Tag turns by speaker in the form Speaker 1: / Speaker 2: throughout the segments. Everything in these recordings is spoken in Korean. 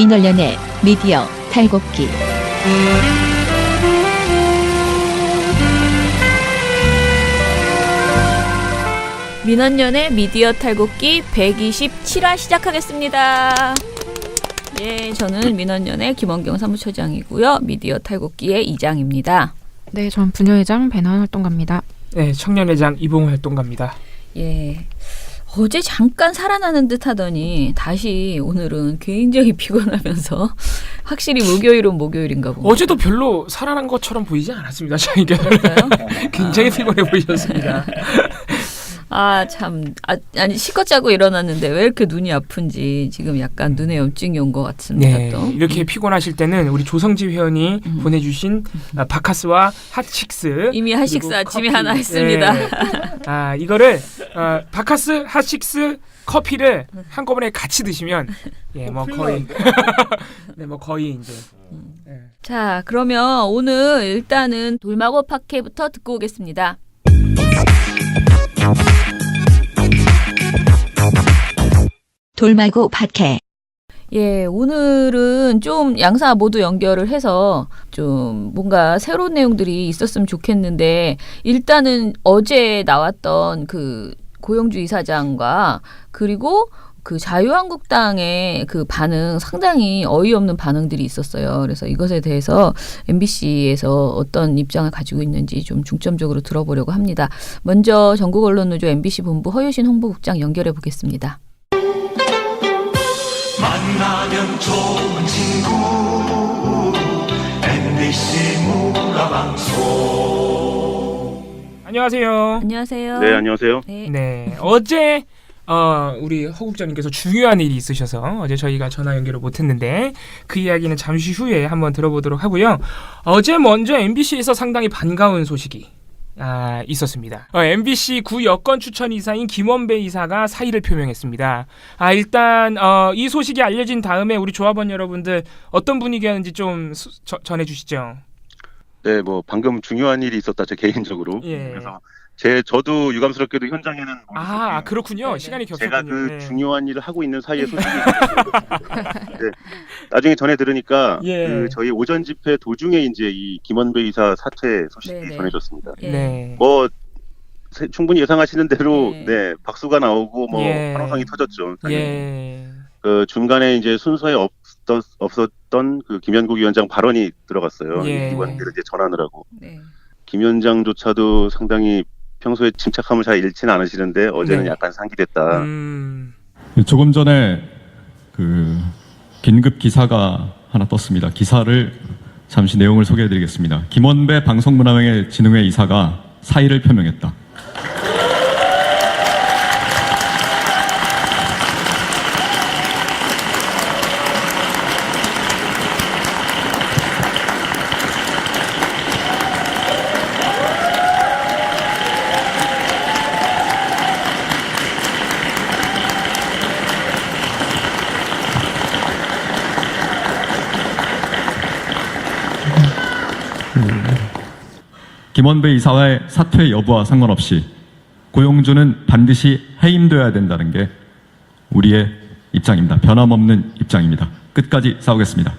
Speaker 1: 민원련의 미디어 탈곡기.
Speaker 2: 민원련의 미디어 탈곡기 127화 시작하겠습니다. 예, 저는 민원련의 김원경 사무처장이고요. 미디어 탈곡기의 이장입니다.
Speaker 3: 네, 전 부녀회장 배나은 활동가입니다.
Speaker 4: 네, 청년회장 이봉 활동가입니다.
Speaker 2: 예, 어제 잠깐 살아나는 듯 하더니 다시 오늘은 굉장히 피곤하면서 확실히 목요일은 목요일인가 봅니다.
Speaker 4: 어제도 별로 살아난 것처럼 보이지 않았습니다. 저희가 굉장히 피곤해 보이셨습니다.
Speaker 2: 아니 실컷 자고 일어났는데 왜 이렇게 눈이 아픈지 지금 약간 눈에 염증이 온 것 같습니다.
Speaker 4: 네,
Speaker 2: 또.
Speaker 4: 이렇게 피곤하실 때는 우리 조성지 회원이 보내주신 바카스와 핫식스
Speaker 2: 이미 핫식스
Speaker 4: 그리고
Speaker 2: 아침에
Speaker 4: 커피.
Speaker 2: 하나 했습니다.
Speaker 4: 네. 이거를 바카스 핫식스 커피를 한꺼번에 같이 드시면 뭐 거의 네, 뭐 거의 이제 네.
Speaker 2: 자, 그러면 오늘 일단은 돌마고 팟캐부터 듣고 오겠습니다.
Speaker 1: 돌마고 팟캐.
Speaker 2: 예, 오늘은 좀 양사 모두 연결을 해서 좀 뭔가 새로운 내용들이 있었으면 좋겠는데 일단은 어제 나왔던 그 고영주 이사장과 그리고 그 자유한국당의 그 반응 상당히 어이없는 반응들이 있었어요. 그래서 이것에 대해서 MBC에서 어떤 입장을 가지고 있는지 좀 중점적으로 들어보려고 합니다. 먼저 전국언론노조 MBC 본부 허유신 홍보국장 연결해 보겠습니다.
Speaker 5: 만나면 좋은 친구 MBC 문화방송.
Speaker 4: 안녕하세요.
Speaker 2: 안녕하세요.
Speaker 6: 네, 안녕하세요.
Speaker 4: 네, 어제 우리 허 국장님께서 중요한 일이 있으셔서 어제 저희가 전화 연결을 못했는데 그 이야기는 잠시 후에 한번 들어보도록 하고요. 어제 먼저 MBC에서 상당히 반가운 소식이 있었습니다. MBC 구 여권 추천 이사인 김원배 이사가 사의를 표명했습니다. 일단 이 소식이 알려진 다음에 우리 조합원 여러분들 어떤 분위기였는지 좀 전해주시죠.
Speaker 6: 네, 뭐 방금 중요한 일이 있었다, 제 개인적으로.
Speaker 4: 예.
Speaker 6: 그래서 저도 유감스럽게도 현장에는 못 있었고요.
Speaker 4: 그렇군요.
Speaker 2: 네네.
Speaker 4: 시간이 겹쳤군요.
Speaker 6: 제가 그
Speaker 4: 네.
Speaker 6: 중요한 일을 하고 있는 사이에 소식이 있었어요. 네, 나중에 전해 들으니까
Speaker 4: 예.
Speaker 6: 그 저희 오전 집회 도중에 이제 이 김원배 이사 사퇴 소식이
Speaker 2: 네네.
Speaker 6: 전해졌습니다.
Speaker 2: 예.
Speaker 4: 네.
Speaker 6: 뭐 충분히 예상하시는 대로
Speaker 2: 네.
Speaker 6: 네, 박수가 나오고 뭐
Speaker 4: 예.
Speaker 6: 환호성이 터졌죠. 당연히.
Speaker 4: 예.
Speaker 6: 그 중간에 이제 순서에 없었던 그 김현국 위원장 발언이 들어갔어요.
Speaker 4: 예.
Speaker 6: 이 관계를 이제 전하느라고.
Speaker 2: 네.
Speaker 6: 김 위원장조차도 상당히 평소에 침착함을 잘 잃지는 않으시는데 어제는
Speaker 4: 네.
Speaker 6: 약간 상기됐다.
Speaker 7: 조금 전에 그 긴급 기사가 하나 떴습니다. 기사를 잠시 내용을 소개해드리겠습니다. 김원배 방송문화진흥회 이사가 사의를 표명했다. 김원배 이사의 사퇴 여부와 상관없이 고용주는 반드시 해임돼야 된다는 게 우리의 입장입니다. 변함없는 입장입니다. 끝까지 싸우겠습니다.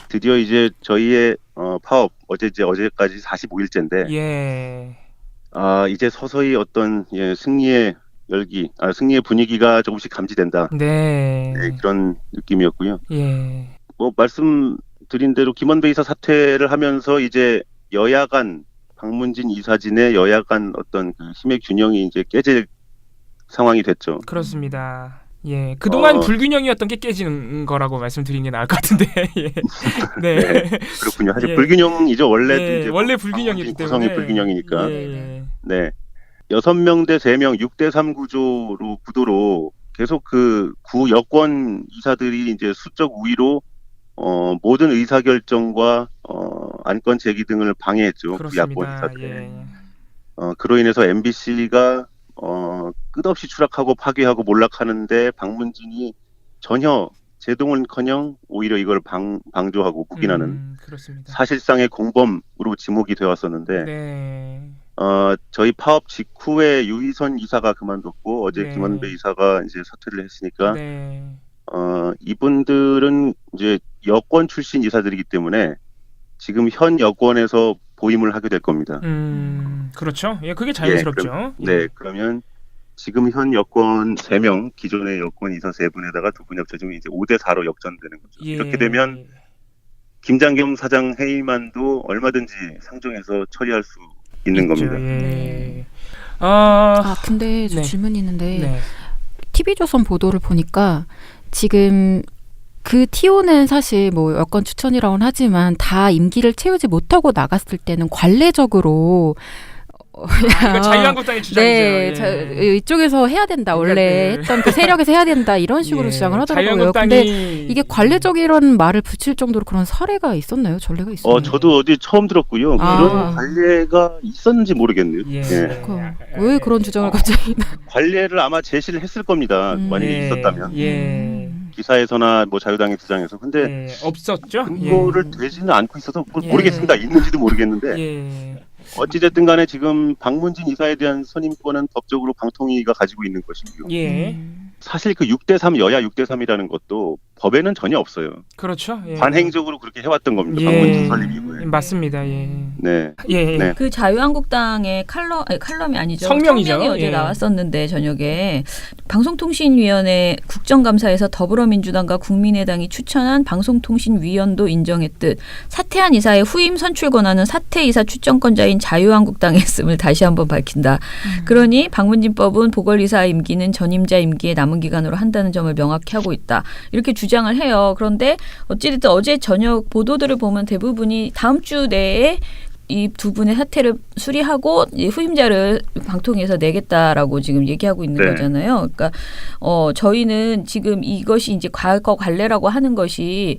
Speaker 6: 드디어 이제 저희의 파업 어제까지 45일째인데
Speaker 4: 예.
Speaker 6: 이제 서서히 어떤 승리의 열기, 승리의 분위기가 조금씩 감지된다.
Speaker 4: 네.
Speaker 6: 네, 그런 느낌이었고요.
Speaker 4: 예.
Speaker 6: 뭐 말씀드린 대로 김원배 이사 사퇴를 하면서 이제 여야 간 박문진 이사진의 여야 간 어떤 그 힘의 균형이 이제 깨질 상황이 됐죠.
Speaker 4: 그렇습니다. 예. 그동안 불균형이었던 게 깨지는 거라고 말씀드리는 게 나을 것 같은데. 예. 네.
Speaker 6: 그렇군요. 사실
Speaker 4: 예.
Speaker 6: 불균형이죠. 원래도
Speaker 4: 예,
Speaker 6: 이제
Speaker 4: 원래 불균형이기 때문에.
Speaker 6: 구성이 불균형이니까.
Speaker 4: 예.
Speaker 6: 네. 6명 대 3명, 6대3 구도로 계속 그 구 여권 이사들이 이제 수적 우위로 모든 의사결정과 안건 제기 등을 방해했죠. 구 야권
Speaker 4: 그렇습니다.
Speaker 6: 이사들.
Speaker 4: 예.
Speaker 6: 그로 인해서 MBC가 끝없이 추락하고 파괴하고 몰락하는데 박문진이 전혀 제동은커녕 오히려 이걸 방조하고 묵인하는
Speaker 4: 그렇습니다.
Speaker 6: 사실상의 공범으로 지목이 되었었는데
Speaker 4: 네.
Speaker 6: 저희 파업 직후에 유희선 이사가 그만뒀고 어제
Speaker 4: 네.
Speaker 6: 김원배 이사가 이제 사퇴를 했으니까
Speaker 4: 네.
Speaker 6: 이분들은 이제 여권 출신 이사들이기 때문에 지금 현 여권에서 보임을 하게 될 겁니다.
Speaker 4: 그렇죠. 예, 그게 자연스럽죠.
Speaker 6: 네, 그러면 지금 현 여권 3명, 기존의 여권 이사 3분에다가 2분이 합쳐지면 이제 5대4로 역전되는 거죠.
Speaker 4: 예.
Speaker 6: 이렇게 되면 김장겸 사장 해임안도 얼마든지 상정해서 처리할 수 있는
Speaker 4: 있죠.
Speaker 6: 겁니다.
Speaker 4: 예.
Speaker 3: 근데 저
Speaker 4: 네.
Speaker 3: 질문이 있는데
Speaker 4: 네.
Speaker 3: TV조선 보도를 보니까 지금 그 TO는 사실 뭐 여권 추천이라고는 하지만 다 임기를 채우지 못하고 나갔을 때는 관례적으로
Speaker 4: 이거 자유한국당의 주장이죠.
Speaker 3: 네,
Speaker 4: 예.
Speaker 3: 이쪽에서 해야 된다. 원래
Speaker 4: 그러니까
Speaker 3: 했던 그 세력에서 해야 된다. 이런 식으로
Speaker 4: 예.
Speaker 3: 주장을 하더라고요.
Speaker 4: 자유한국당이
Speaker 3: 근데 이게 관례적이라는 말을 붙일 정도로 그런 사례가 있었나요? 전례가 있었나요?
Speaker 6: 저도 어디 처음 들었고요.
Speaker 3: 아.
Speaker 6: 그런 관례가 있었는지 모르겠네요.
Speaker 4: 예.
Speaker 3: 왜 그런 주장을 갑자기?
Speaker 6: 관례를 아마 제시를 했을 겁니다. 만약에
Speaker 4: 예.
Speaker 6: 있었다면.
Speaker 4: 예.
Speaker 6: 기사에서나 뭐 자유당의 주장에서. 근데
Speaker 4: 예. 없었죠.
Speaker 6: 근거를 되지는 않고 있어서
Speaker 4: 예.
Speaker 6: 모르겠습니다. 있는지도 모르겠는데.
Speaker 4: 예.
Speaker 6: 어찌됐든 간에 지금 박문진 이사에 대한 선임권은 법적으로 방통위가 가지고 있는 것이고요.
Speaker 4: 예.
Speaker 6: 사실 그 6대3 여야 6대3이라는 것도 법에는 전혀 없어요.
Speaker 4: 그렇죠. 예.
Speaker 6: 관행적으로 그렇게 해왔던 겁니다.
Speaker 4: 예.
Speaker 6: 박문진 설립 이후에.
Speaker 4: 맞습니다. 예.
Speaker 6: 네.
Speaker 4: 예.
Speaker 6: 네.
Speaker 2: 그 자유한국당의 칼럼이 아니죠.
Speaker 4: 성명이죠.
Speaker 2: 성명이 어제
Speaker 4: 예.
Speaker 2: 나왔었는데 저녁에 방송통신위원회 국정감사에서 더불어민주당과 국민의당이 추천한 방송통신위원도 인정했듯 사퇴한 이사의 후임 선출 권한은 사퇴 이사 추천권자인 자유한국당에 있음을 다시 한번 밝힌다. 그러니 박문진법은 보궐이사 임기는 전임자 임기에 남은 기간으로 한다는 점을 명확히 하고 있다. 이렇게 주장을 해요. 그런데 어찌됐든 어제 저녁 보도들을 보면 대부분이 다음 주 내에 이 두 분의 사퇴를 수리하고 이 후임자를 방통위에서 내겠다라고 지금 얘기하고 있는
Speaker 6: 네.
Speaker 2: 거잖아요. 그러니까 저희는 지금 이것이 이제 과거 관례라고 하는 것이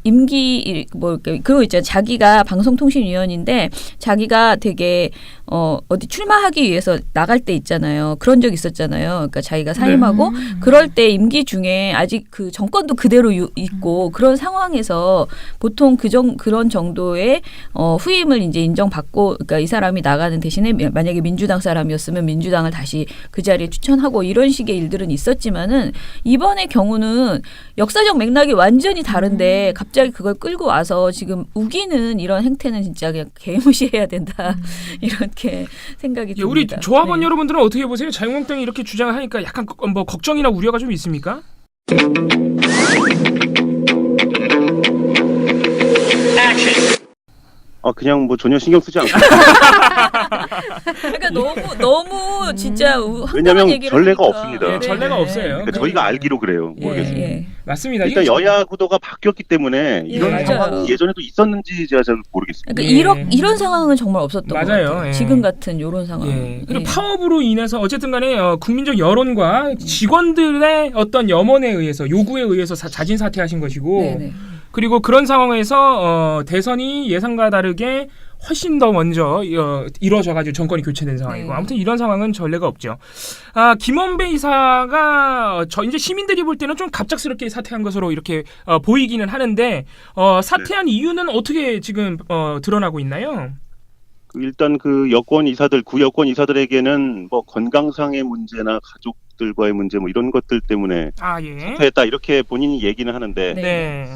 Speaker 2: 임기 뭐 그거 있잖아요. 자기가 방송통신위원인데 자기가 되게 어디 출마하기 위해서 나갈 때 있잖아요. 그런 적 있었잖아요. 그러니까 자기가 사임하고 그럴 때 임기 중에 아직 그 정권도 그대로 있고 그런 상황에서 보통 그런 정도의 후임을 이제 인정받고 그러니까 이 사람이 나가는 대신에 만약에 민주당 사람이었으면 민주당을 다시 그 자리에 추천하고 이런 식의 일들은 있었지만은 이번의 경우는 역사적 맥락이 완전히 다른데 갑자기 그걸 끌고 와서 지금 우기는 이런 행태는 진짜 그냥 개무시해야 된다. 이렇게 생각이
Speaker 4: 예,
Speaker 2: 듭니다.
Speaker 4: 우리 조합원
Speaker 2: 네.
Speaker 4: 여러분들은 어떻게 보세요? 자유한국당이 이렇게 주장을 하니까 약간 뭐 걱정이나 우려가 좀 있습니까?
Speaker 6: 그냥 뭐 전혀 신경 쓰지 않고.
Speaker 2: 그러니까 너무 진짜 황당한
Speaker 6: 왜냐하면
Speaker 2: 얘기를
Speaker 6: 전례가
Speaker 2: 하니까.
Speaker 6: 없습니다.
Speaker 4: 예, 전례가 없어요.
Speaker 6: 그러니까 저희가 알기로 그래요.
Speaker 2: 예,
Speaker 6: 모르겠습니다.
Speaker 2: 예.
Speaker 4: 맞습니다.
Speaker 6: 일단
Speaker 4: 이게
Speaker 6: 여야 구도가 바뀌었기 때문에
Speaker 2: 예,
Speaker 6: 이런
Speaker 2: 맞아요.
Speaker 6: 상황이 예전에도 있었는지 제가 잘 모르겠습니다.
Speaker 2: 그러니까
Speaker 4: 예.
Speaker 2: 이런 상황은 정말 없었던
Speaker 4: 맞아요.
Speaker 2: 것 같아요.
Speaker 4: 예.
Speaker 2: 지금 같은 이런 상황.
Speaker 4: 예. 그리고 파업으로 인해서 어쨌든 간에 국민적 여론과 직원들의 어떤 염원에 의해서 요구에 의해서 자진 사퇴하신 것이고
Speaker 2: 네네.
Speaker 4: 그리고 그런 상황에서 대선이 예상과 다르게 훨씬 더 먼저 이루어져가지고 정권이 교체된 상황이고
Speaker 2: 네.
Speaker 4: 아무튼 이런 상황은 전례가 없죠. 김원배 이사가 이제 시민들이 볼 때는 좀 갑작스럽게 사퇴한 것으로 이렇게 보이기는 하는데 사퇴한 이유는 어떻게 지금 드러나고 있나요?
Speaker 6: 일단 그 여권 이사들, 구여권 이사들에게는 뭐 건강상의 문제나 가족들과의 문제 뭐 이런 것들 때문에
Speaker 4: 예.
Speaker 6: 사퇴했다 이렇게 본인이 얘기는 하는데
Speaker 2: 네.
Speaker 4: 네.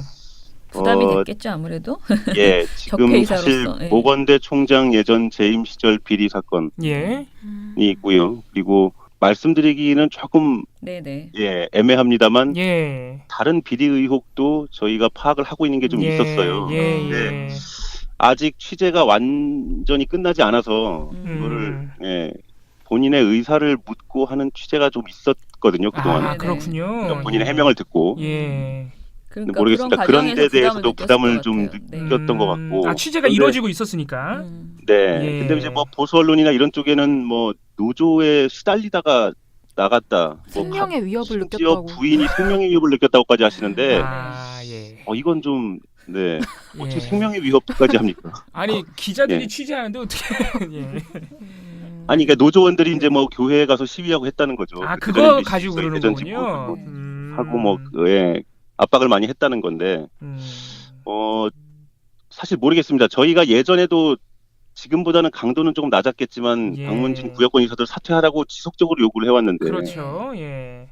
Speaker 2: 부담이 됐겠죠 아무래도.
Speaker 6: 예,
Speaker 2: 적폐
Speaker 6: 지금
Speaker 2: 이사로서,
Speaker 6: 사실
Speaker 2: 예.
Speaker 6: 모건대 총장 예전 재임 시절 비리 사건이
Speaker 4: 예.
Speaker 6: 있고요. 그리고 말씀드리기는 조금
Speaker 2: 네네.
Speaker 6: 애매합니다만
Speaker 4: 예.
Speaker 6: 다른 비리 의혹도 저희가 파악을 하고 있는 게 좀 있었어요.
Speaker 4: 예.
Speaker 6: 네. 아직 취재가 완전히 끝나지 않아서 그거를 본인의 의사를 묻고 하는 취재가 좀 있었거든요 그동안.
Speaker 2: 네네.
Speaker 4: 그렇군요.
Speaker 6: 본인의 해명을 듣고.
Speaker 4: 예.
Speaker 2: 그러니까
Speaker 6: 모르겠습니다.
Speaker 2: 그런
Speaker 6: 그런 데
Speaker 2: 과정에서
Speaker 6: 대해서도 부담을
Speaker 2: 느꼈을
Speaker 6: 좀
Speaker 2: 것 같아요. 네.
Speaker 6: 느꼈던 것 같고.
Speaker 4: 취재가
Speaker 6: 근데-
Speaker 4: 이루어지고 있었으니까.
Speaker 6: 네.
Speaker 4: 예.
Speaker 6: 근데 이제 뭐 보수 언론이나 이런 쪽에는 뭐 노조에 시달리다가 나갔다. 뭐
Speaker 3: 생명의 위협을
Speaker 6: 심지어
Speaker 3: 느꼈다고.
Speaker 6: 부인이 생명의 위협을 느꼈다고까지 하시는데
Speaker 4: 예.
Speaker 6: 이건 좀 네. 어떻게
Speaker 4: 예.
Speaker 6: 생명의 위협까지 합니까?
Speaker 4: 아니 기자들이
Speaker 6: 예.
Speaker 4: 취재하는데 어떻게? 예.
Speaker 6: 아니 그러니까 노조원들이 이제 뭐 교회에 가서 시위하고 했다는 거죠.
Speaker 4: 그거
Speaker 6: 그전에
Speaker 4: 가지고 그러는
Speaker 6: 예전
Speaker 4: 거군요.
Speaker 6: 집고 하고 뭐 압박을 많이 했다는 건데 사실 모르겠습니다. 저희가 예전에도 지금보다는 강도는 조금 낮았겠지만
Speaker 4: 예.
Speaker 6: 박문진 구여권 이사들 사퇴하라고 지속적으로 요구를 해왔는데
Speaker 4: 그렇죠. 예.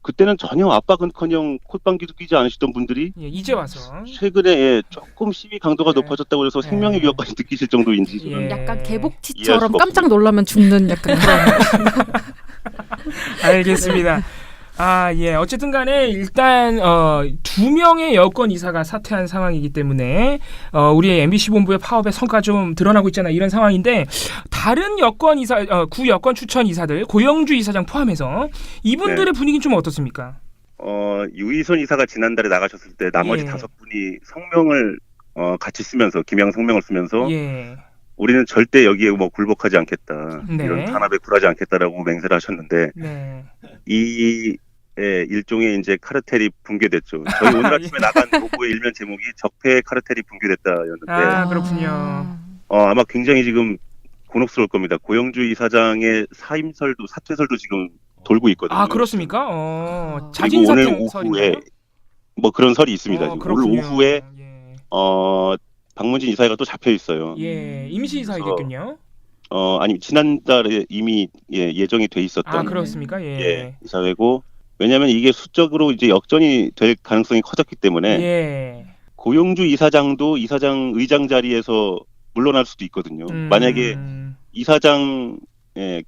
Speaker 6: 그때는 전혀 압박은커녕 콧방귀도 끼지 않으시던 분들이
Speaker 4: 예, 이제 와서
Speaker 6: 최근에 조금 시위 강도가
Speaker 4: 네.
Speaker 6: 높아졌다고 해서 생명의
Speaker 4: 예.
Speaker 6: 위협까지 느끼실 정도인지 저는
Speaker 4: 예.
Speaker 3: 약간
Speaker 6: 이해할
Speaker 3: 개복치처럼
Speaker 6: 수가
Speaker 3: 깜짝 놀라면 죽는 약간 그런.
Speaker 4: 알겠습니다. 아, 예. 어쨌든 간에 일단 2명의 여권 이사가 사퇴한 상황이기 때문에 우리의 MBC 본부의 파업의 성과가 좀 드러나고 있잖아. 이런 상황인데 다른 여권 이사 구 여권 추천 이사들 고영주 이사장 포함해서 이분들의 분위기는 좀 어떻습니까?
Speaker 6: 유희선 이사가 지난달에 나가셨을 때 나머지
Speaker 4: 예.
Speaker 6: 5분이 성명을 같이 쓰면서 김양 성명을 쓰면서
Speaker 4: 예.
Speaker 6: 우리는 절대 여기에 뭐 굴복하지 않겠다.
Speaker 4: 네.
Speaker 6: 이런 탄압에 굴하지 않겠다라고 맹세를 하셨는데
Speaker 4: 네.
Speaker 6: 이 일종의 이제 카르텔이 붕괴됐죠. 저희 오늘 아침에 나간 보고의 일면 제목이 적폐 카르텔이 붕괴됐다였는데
Speaker 4: 아, 그렇군요.
Speaker 6: 아마 굉장히 지금 곤혹스러울 겁니다. 고영주 이사장의 사퇴설도 지금 돌고 있거든요.
Speaker 4: 아, 그렇습니까?
Speaker 6: 그리고
Speaker 4: 자진
Speaker 6: 오늘
Speaker 4: 사퇴
Speaker 6: 오후에
Speaker 4: 설인가요?
Speaker 6: 뭐 그런 설이 있습니다. 지금.
Speaker 4: 그렇군요.
Speaker 6: 오늘 오후에
Speaker 4: 예.
Speaker 6: 박문진 이사가 또 잡혀 있어요.
Speaker 4: 예, 임시 이사이겠군요.
Speaker 6: 아니 지난달에 이미 예정이 돼 있었던
Speaker 4: 아, 그렇습니까? 예.
Speaker 6: 이사회고 왜냐하면 이게 수적으로 이제 역전이 될 가능성이 커졌기 때문에
Speaker 4: 예.
Speaker 6: 고영주 이사장도 이사장 의장 자리에서 물러날 수도 있거든요. 만약에 이사장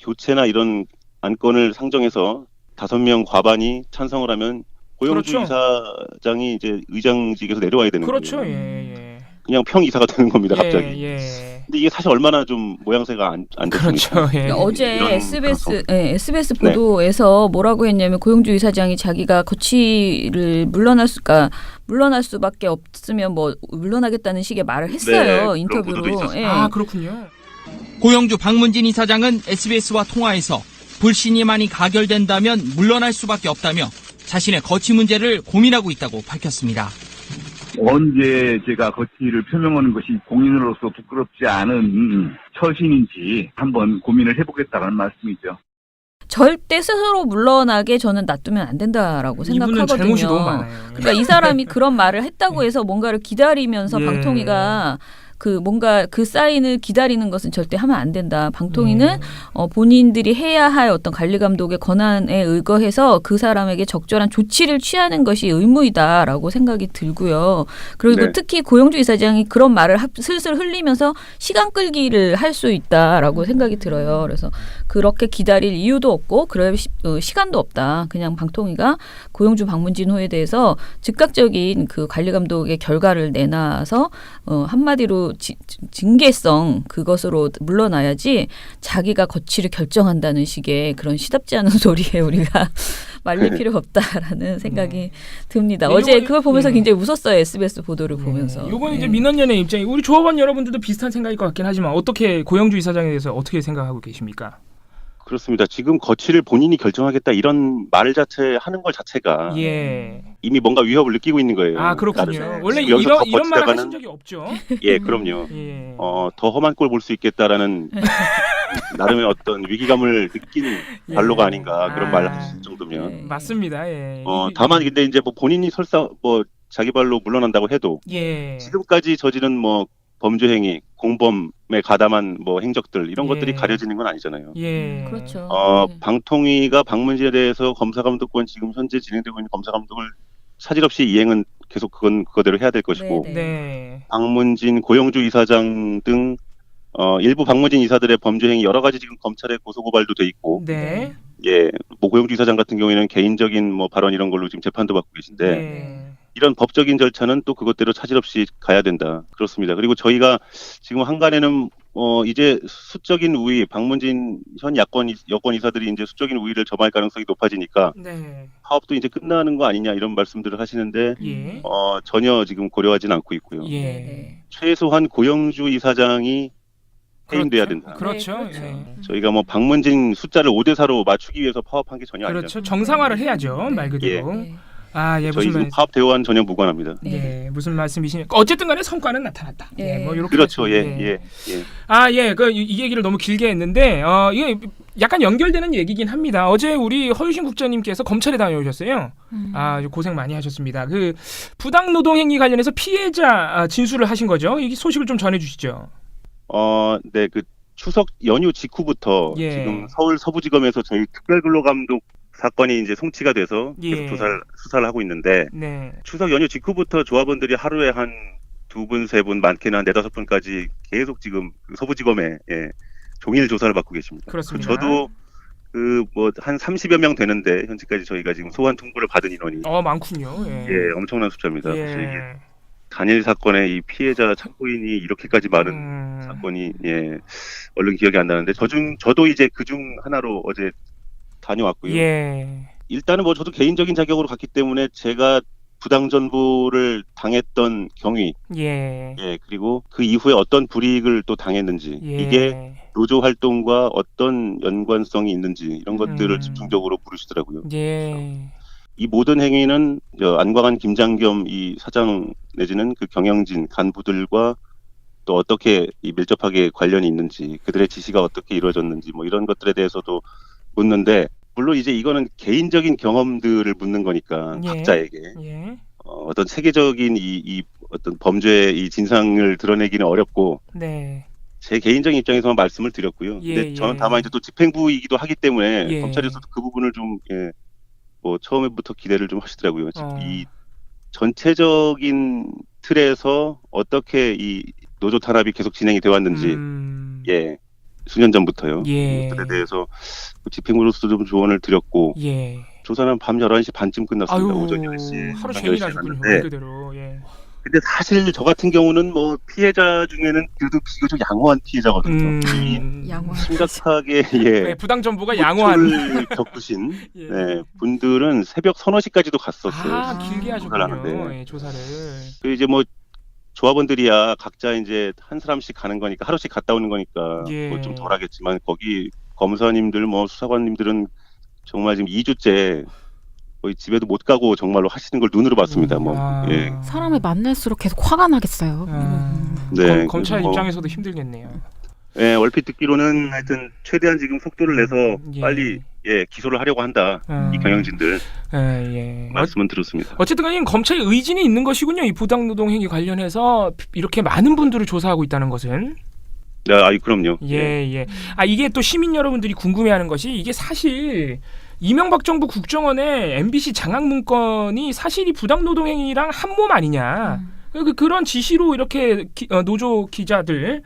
Speaker 6: 교체나 이런 안건을 상정해서 5명 과반이 찬성을 하면 고영주
Speaker 4: 그렇죠.
Speaker 6: 이사장이 이제 의장직에서 내려와야 되는
Speaker 4: 그렇죠.
Speaker 6: 거예요.
Speaker 4: 예.
Speaker 6: 그냥 평이사가 되는 겁니다. 갑자기.
Speaker 4: 예.
Speaker 6: 근데 이게 사실 얼마나 좀 모양새가 안 좋습니까?
Speaker 4: 그렇죠. 예.
Speaker 2: 어제
Speaker 6: 이런
Speaker 2: SBS 보도에서 뭐라고 했냐면 고영주 이사장이 자기가 거취를 물러날 수밖에 없으면 뭐 물러나겠다는 식의 말을 했어요.
Speaker 6: 네, 그런
Speaker 2: 인터뷰로.
Speaker 6: 보도도 있었어요.
Speaker 2: 예.
Speaker 4: 아, 그렇군요.
Speaker 8: 고영주 박문진 이사장은 SBS와 통화에서 불신이 많이 가결된다면 물러날 수밖에 없다며 자신의 거취 문제를 고민하고 있다고 밝혔습니다.
Speaker 9: 언제 제가 거취를 표명하는 것이 공인으로서 부끄럽지 않은 처신인지 한번 고민을 해보겠다는 말씀이죠.
Speaker 2: 절대 스스로 물러나게 저는 놔두면 안 된다라고
Speaker 4: 이분은
Speaker 2: 생각하거든요.
Speaker 4: 잘못이 너무 많아요.
Speaker 2: 그러니까 이 사람이 그런 말을 했다고 해서 뭔가를 기다리면서
Speaker 4: 예.
Speaker 2: 방통위가 뭔가 그 사인을 기다리는 것은 절대 하면 안 된다. 방통위는 본인들이 해야 할 어떤 관리 감독의 권한에 의거해서 그 사람에게 적절한 조치를 취하는 것이 의무이다라고 생각이 들고요. 그리고
Speaker 6: 네.
Speaker 2: 특히 고영주 이사장이 그런 말을 슬슬 흘리면서 시간 끌기를 할 수 있다라고 생각이 들어요. 그래서 그렇게 기다릴 이유도 없고 그럴 시간도 없다. 그냥 방통위가 고영주 박문진 호에 대해서 즉각적인 그 관리 감독의 결과를 내놔서 한마디로 징계성 그것으로 물러나야지 자기가 거취를 결정한다는 식의 그런 시답지 않은 소리에 우리가 말릴 필요가 없다라는 생각이 듭니다.
Speaker 4: 네,
Speaker 2: 어제
Speaker 4: 요거는-
Speaker 2: 그걸 보면서
Speaker 4: 네.
Speaker 2: 굉장히 웃었어요. SBS 보도를 보면서.
Speaker 4: 이건 이제
Speaker 2: 네.
Speaker 4: 민원연의 입장이 우리 조합원 여러분들도 비슷한 생각일 것 같긴 하지만 어떻게 고영주 이사장에 대해서 어떻게 생각하고 계십니까?
Speaker 6: 그렇습니다. 지금 거취를 본인이 결정하겠다 이런 말 자체 하는 것 자체가
Speaker 4: 예.
Speaker 6: 이미 뭔가 위협을 느끼고 있는 거예요.
Speaker 4: 아, 그렇군요.
Speaker 6: 나름.
Speaker 4: 원래
Speaker 6: 지금 여기서 더
Speaker 4: 이런 말을
Speaker 6: 버티다가는-
Speaker 4: 하신 적이 없죠.
Speaker 6: 예, 그럼요.
Speaker 4: 예.
Speaker 6: 더 험한 꼴 볼 수 있겠다라는 나름의 어떤 위기감을 느낀
Speaker 4: 예.
Speaker 6: 발로가 아닌가 그런
Speaker 4: 아.
Speaker 6: 말을 하실 정도면.
Speaker 2: 네.
Speaker 4: 맞습니다. 예.
Speaker 6: 다만 근데 이제 뭐 본인이 설사 뭐 자기 발로 물러난다고 해도
Speaker 4: 예.
Speaker 6: 지금까지 저지른 뭐 범죄 행위, 공범에 가담한 뭐 행적들 이런
Speaker 4: 예.
Speaker 6: 것들이 가려지는 건 아니잖아요.
Speaker 4: 예.
Speaker 2: 그렇죠. 네.
Speaker 6: 방통위가 박문진에 대해서 검사감독권 지금 현재 진행되고 있는 검사감독을 차질없이 이행은 계속 그거대로 해야 될 것이고
Speaker 2: 네,
Speaker 4: 네.
Speaker 6: 박문진, 고영주 이사장 등 일부 박문진 이사들의 범죄 행위 여러 가지 지금 검찰에 고소고발도 돼 있고
Speaker 4: 네.
Speaker 6: 예, 뭐 고영주 이사장 같은 경우에는 개인적인 뭐 발언 이런 걸로 지금 재판도 받고 계신데
Speaker 4: 네.
Speaker 6: 이런 법적인 절차는 또 그것대로 차질없이 가야 된다. 그렇습니다. 그리고 저희가 지금 한간에는 이제 수적인 우위, 박문진 현 여권 이사들이 이제 수적인 우위를 점할 가능성이 높아지니까
Speaker 4: 네.
Speaker 6: 파업도 이제 끝나는 거 아니냐 이런 말씀들을 하시는데
Speaker 4: 예.
Speaker 6: 전혀 지금 고려하지는 않고 있고요.
Speaker 4: 예.
Speaker 2: 네.
Speaker 6: 최소한 고영주 이사장이 해임돼야 된다.
Speaker 4: 그렇죠.
Speaker 2: 네, 그렇죠.
Speaker 4: 예.
Speaker 6: 저희가 뭐 박문진 숫자를 5대4로 맞추기 위해서 파업한 게 전혀
Speaker 4: 그렇죠.
Speaker 6: 아니잖아요.
Speaker 4: 정상화를 해야죠. 말 그대로.
Speaker 2: 네.
Speaker 4: 아, 예,
Speaker 6: 저희
Speaker 4: 무슨
Speaker 6: 지금
Speaker 4: 말
Speaker 6: 파업 대화와는 전혀 무관합니다.
Speaker 4: 예, 무슨 말씀이십니까? 어쨌든 간에 성과는 나타났다.
Speaker 2: 예.
Speaker 4: 뭐 이렇게
Speaker 6: 그렇죠.
Speaker 4: 말씀-
Speaker 6: 예.
Speaker 4: 아, 예. 이 얘기를 너무 길게 했는데 이게 약간 연결되는 얘기긴 합니다. 어제 우리 허유신 국장님께서 검찰에 다녀오셨어요. 아, 고생 많이 하셨습니다. 그 부당 노동 행위 관련해서 피해자 진술을 하신 거죠. 이 소식을 좀 전해 주시죠.
Speaker 6: 네, 그 추석 연휴 직후부터
Speaker 4: 예.
Speaker 6: 지금 서울 서부지검에서 저희 특별근로감독 사건이 이제 송치가 돼서 계속
Speaker 4: 예.
Speaker 6: 수사를 하고 있는데
Speaker 4: 네.
Speaker 6: 추석 연휴 직후부터 조합원들이 하루에 한 2분, 3분, 많게는 한 4-5분까지 계속 지금 그 서부지검에 종일 조사를 받고 계십니다.
Speaker 4: 그렇습니다.
Speaker 6: 저도 그 뭐 한 30여 명 되는데 현재까지 저희가 지금 소환 통보를 받은 인원이
Speaker 4: 많군요. 예.
Speaker 6: 엄청난 숫자입니다.
Speaker 4: 예.
Speaker 6: 그래서 이게 단일 사건의 이 피해자 참고인이 이렇게까지 많은 사건이 얼른 기억이 안 나는데 저도 이제 그중 하나로 어제 다녀왔고요.
Speaker 4: 예.
Speaker 6: 일단은 뭐 저도 개인적인 자격으로 갔기 때문에 제가 부당 전보를 당했던 경위,
Speaker 4: 예.
Speaker 6: 그리고 그 이후에 어떤 불이익을 또 당했는지,
Speaker 4: 예.
Speaker 6: 이게 노조 활동과 어떤 연관성이 있는지 이런 것들을 집중적으로 물으시더라고요.
Speaker 4: 예.
Speaker 6: 이 모든 행위는 안광한 김장겸 이 사장 내지는 그 경영진 간부들과 또 어떻게 밀접하게 관련이 있는지, 그들의 지시가 어떻게 이루어졌는지 뭐 이런 것들에 대해서도 묻는데, 물론 이제 이거는 개인적인 경험들을 묻는 거니까 각자에게 어떤 체계적인 이 어떤 범죄의 이 진상을 드러내기는 어렵고,
Speaker 4: 네.
Speaker 6: 제 개인적인 입장에서만 말씀을 드렸고요. 근데 저는 다만 이제 또 집행부이기도 하기 때문에 검찰에서도 그 부분을 좀 뭐 처음부터 기대를 좀 하시더라고요. 이 전체적인 틀에서 어떻게 이 노조 탄압이 계속 진행이 되어 왔는지 수년 전부터요. 그것들에 대해서 집행부로서 좀 조언을 드렸고 조사는 밤 11시 반쯤 끝났습니다. 오전 10시.
Speaker 4: 하루 종일 하셨군요. 말 그대로.
Speaker 6: 근데 사실 저 같은 경우는 뭐 피해자 중에는 그래도 비교적 양호한 피해자거든요. 심각하게
Speaker 4: 부당 전보가 양호한
Speaker 6: 겪으신 분들은 새벽 3-4시까지도 갔었어요.
Speaker 4: 길게 하셨군요. 조사를.
Speaker 6: 그 이제 뭐 조합원들이야 각자 이제 한 사람씩 가는 거니까 하루씩 갔다 오는 거니까 뭐 좀 덜하겠지만, 거기 검사님들 뭐 수사관님들은 정말 지금 2주째 거의 집에도 못 가고 정말로 하시는 걸 눈으로 봤습니다.
Speaker 3: 사람을 만날수록 계속 화가 나겠어요.
Speaker 6: 네,
Speaker 4: 검찰 입장에서도 힘들겠네요.
Speaker 6: 얼핏 듣기로는 하여튼 최대한 지금 속도를 내서 빨리 기소를 하려고 한다. 이 경영진들 말씀은 들었습니다.
Speaker 4: 어쨌든 간에 검찰의 의진이 있는 것이군요. 이 부당노동 행위 관련해서 이렇게 많은 분들을 조사하고 있다는 것은.
Speaker 6: 네, 그럼요.
Speaker 4: 이게 또 시민 여러분들이 궁금해하는 것이, 이게 사실 이명박 정부 국정원의 MBC 장악 문건이 사실 이 부당노동 행위랑 한 몸 아니냐. 그런 지시로 이렇게 노조 기자들,